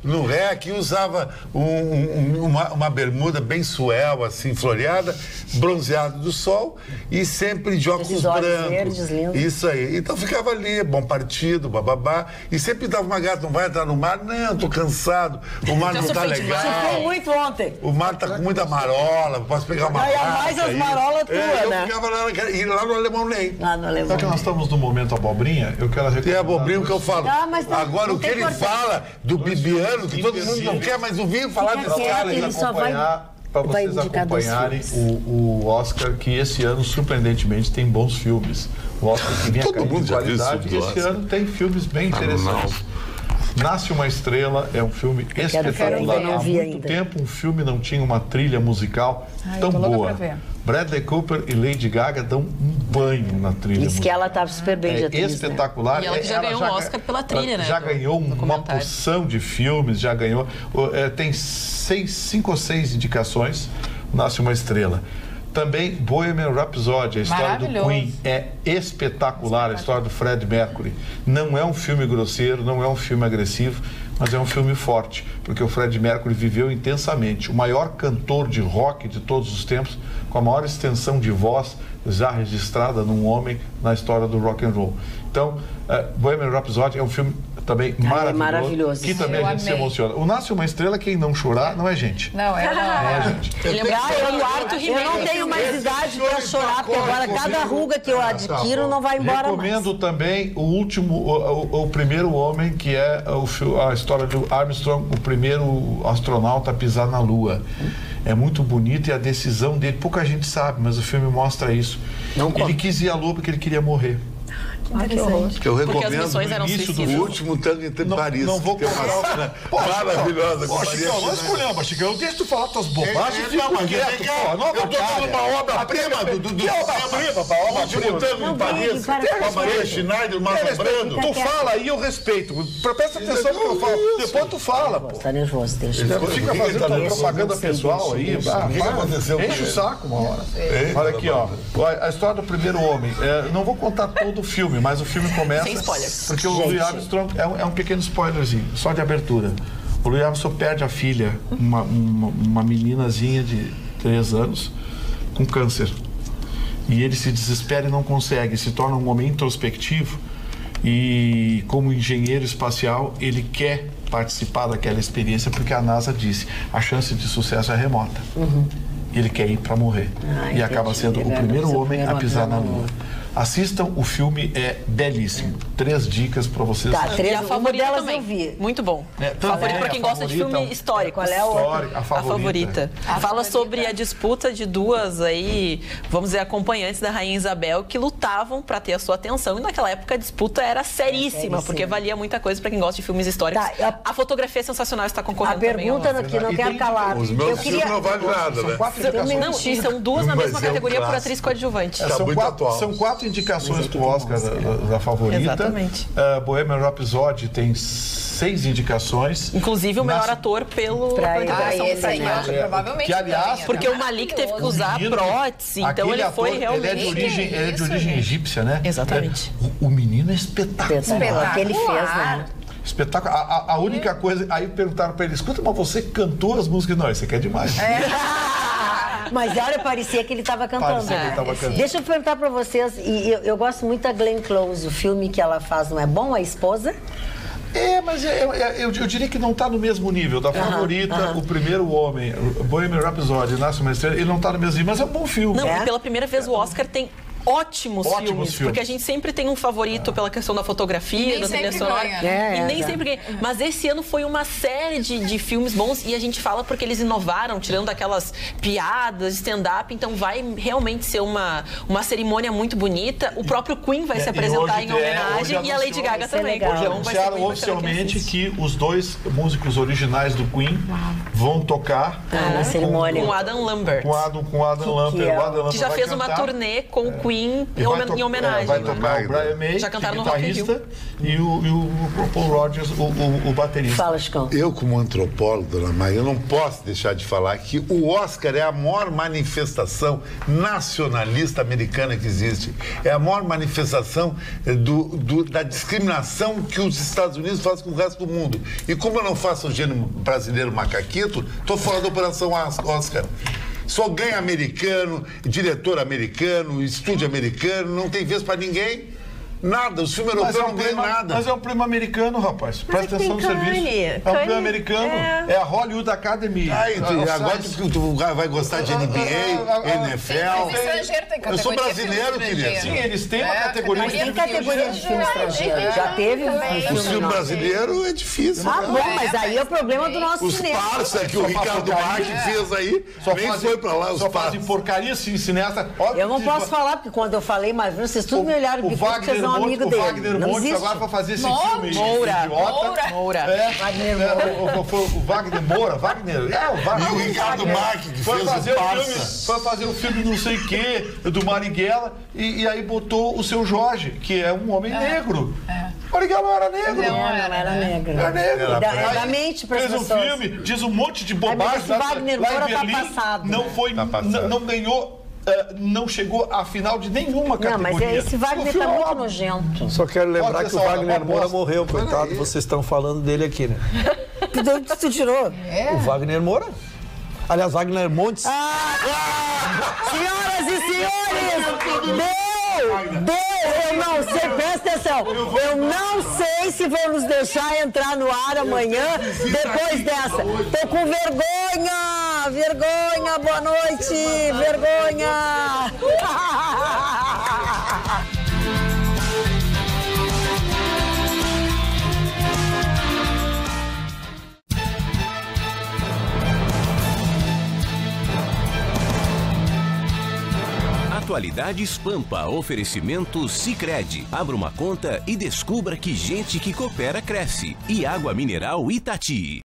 no rec e usava uma bermuda bem suel, assim, floreada, bronzeado do sol e sempre de óculos brancos.
Verdes, lindos.
Isso aí. Então ficava ali, bom partido, bababá. E sempre dava uma gata, não vai entrar no mar? Não, tô cansado. O mar não tá legal.
Você foi muito ontem.
O mar tá com muita marola, posso pegar uma
barca. Mais as marolas tuas, né?
Eu ficava lá no Alemão Ney.
Lá no Alemão.
Já que nós estamos no momento abobrinha, eu quero recomendar...
Tem abobrinha o que eu falo.
Agora,
o que ele fala do Bibiano, que todo mundo não quer mais ouvir falar desse cara aí.
Para vocês acompanharem o Oscar, que esse ano, surpreendentemente, tem bons filmes. O Oscar que vinha caindo de qualidade, esse ano tem filmes bem interessantes. Nasce uma Estrela é um filme espetacular. Há muito tempo um filme não tinha uma trilha musical tão boa. Bradley Cooper e Lady Gaga dão um banho na trilha musical.
Que ela estava super bem de atriz,
espetacular.
Né? E ela que já ganhou um Oscar pela trilha, né?
Já ganhou uma porção de filmes, já ganhou. Tem 5 ou 6 indicações. Nasce uma Estrela. Também Bohemian Rhapsody, a história do Queen, é espetacular, a história do Freddie Mercury. Não é um filme grosseiro, não é um filme agressivo, mas é um filme forte, porque o Freddie Mercury viveu intensamente. O maior cantor de rock de todos os tempos, com a maior extensão de voz já registrada num homem na história do rock and roll. Então, Bohemian Rhapsody é um filme também maravilhoso, que também a gente se emociona. O Nasce Uma Estrela, quem não chorar, não é gente.
Não é
gente.
Eu não tenho mais idade para chorar, porque agora cada ruga que eu adquiro não vai embora mais.
Recomendo também o primeiro homem, que é a história do Armstrong, o primeiro astronauta a pisar na Lua. É muito bonito e a decisão dele, pouca gente sabe, mas o filme mostra isso. Ele quis ir à Lua porque ele queria morrer.
Que eu recomendo
porque as missões eram
o último Tango em Paris.
Não vou
comparar. Maravilhosa.
Chicão, não escolhamba, Chicão. Deixa tu falar tuas bobagens.
Eu tô dando uma obra-prima do último Tango em Paris. Com a Maria Schneider, o Marlon Brando.
Tu fala aí, eu respeito. Presta atenção no que eu falo. Depois tu fala.
Tá nervoso, deixa.
Fica fazendo propaganda pessoal aí.
O que aconteceu?
Enche o saco uma hora. Olha aqui, ó. A história do primeiro homem. Não vou contar todo o filme, mas o filme começa...
Sem spoilers.
Porque o Louis Armstrong é um pequeno spoilerzinho, só de abertura. O Louis Armstrong perde a filha, uma meninazinha de 3 anos, com câncer. E ele se desespera e não consegue, se torna um homem introspectivo e, como engenheiro espacial, ele quer participar daquela experiência porque a NASA disse, a chance de sucesso é remota. Ele quer ir para morrer. E acaba sendo o primeiro homem a pisar na Lua. Assistam, o filme é belíssimo. 3 dicas para vocês.
Tá, 3,
a favorita
delas
também.
Eu vi.
Muito bom. Favorita para quem gosta de filme histórico.
Qual é
a favorita?
Fala sobre a disputa de duas aí, vamos dizer, acompanhantes da Rainha Isabel que lutavam para ter a sua atenção. E naquela época a disputa era seríssima, porque valia muita coisa para quem gosta de filmes históricos.
Tá,
a fotografia é sensacional, está concorrendo também.
A pergunta que não quero calar.
Os meus filmes não valem nada, né?
Não, e são 2 na mesma categoria por atriz coadjuvante.
São 4 indicações pro Oscar da favorita.
Exatamente.
Bohemian Rhapsody tem 6 indicações.
Inclusive o melhor ator pelo
esse aí, provavelmente.
Que, aliás,
porque o Malik teve que usar prótese, então ele foi realmente...
Ele é de origem egípcia, né?
Exatamente.
O menino é espetacular.
Que ele fez, né?
Espetáculo. A única coisa... Aí perguntaram pra ele, escuta, mas você cantou as músicas? Não, isso aqui é demais.
Mas olha, parecia que ele estava cantando. Deixa eu perguntar para vocês, e eu gosto muito da Glenn Close, o filme que ela faz, não é bom, A Esposa?
Mas eu diria que não está no mesmo nível da favorita, O Primeiro Homem, Bohemian Rhapsody, Nasce Uma Estrela, ele não está no mesmo nível, mas é um bom filme.
Não, e pela primeira vez o Oscar tem ótimos filmes, porque a gente sempre tem um favorito pela questão da fotografia, da trilha sonora, e nem sempre ganha. Mas esse ano foi uma série de filmes bons e a gente fala porque eles inovaram, tirando aquelas piadas, stand-up, então vai realmente ser uma cerimônia muito bonita. O próprio Queen vai se apresentar em homenagem e a Lady Gaga também.
Hoje anunciaram oficialmente que os 2 músicos originais do Queen vão tocar
na cerimônia
com Adam Lambert.
Com Adam Lambert.
Que já fez uma turnê com o Queen em homenagem.
Vai tocar o Brian May,
já cantaram no Rock in Rio.
E o Paul Rodgers, o baterista.
Fala, Chicão.
Eu, como antropólogo, dona Maria, eu não posso deixar de falar que o Oscar é a maior manifestação nacionalista americana que existe. É a maior manifestação da discriminação que os Estados Unidos fazem com o resto do mundo. E como eu não faço o gênero brasileiro macaquito, estou fora da Operação Oscar. Só ganha americano, diretor americano, estúdio americano, não tem vez pra ninguém. Nada, os filmes europeus não ganham nada.
Mas é um prêmio americano, rapaz. Presta atenção no serviço. É um prêmio americano. É a Hollywood Academy.
Agora tu vai gostar de NBA, NFL. Eu sou brasileiro, querido.
Sim, eles têm uma categoria de filme
de filme estrangeiro. Já teve
o filme brasileiro é difícil.
Bom, mas aí é o problema do nosso cinema.
Os parça que o Ricardo Marques fez aí, nem foi pra lá, os
fazem porcaria, sim, cineasta.
Eu não posso falar, porque quando eu falei, mas vocês tudo me olharam de bico, vocês são amigo dele.
O Wagner Montes agora vai fazer esse filme
idiota.
Moura. O Wagner Moura.
E o Ricardo Marques, que fez o Parça.
Foi fazer um filme não sei o quê, do Marighella, e aí botou o Seu Jorge, que é um homem negro. Marighella não era negro.
Não era negro.
Era negro.
É da mente para as pessoas.
Fez um filme, diz um monte de bobagem.
Mas Wagner Moura tá passado.
Não ganhou não chegou à final de nenhuma categoria.
Não, mas esse Wagner tá muito nojento.
Só quero lembrar que o Wagner Moura morreu, coitado. Vocês estão falando dele aqui, né?
Tu tirou?
O Wagner Moura. Aliás, Wagner Montes.
Senhoras e senhores, eu não sei, presta atenção, eu não sei se vão nos deixar entrar no ar amanhã, depois dessa. Tô com vergonha, boa noite, vergonha.
Atualidades Pampa, oferecimento Sicredi. Abra uma conta e descubra que gente que coopera cresce. E água mineral Itati.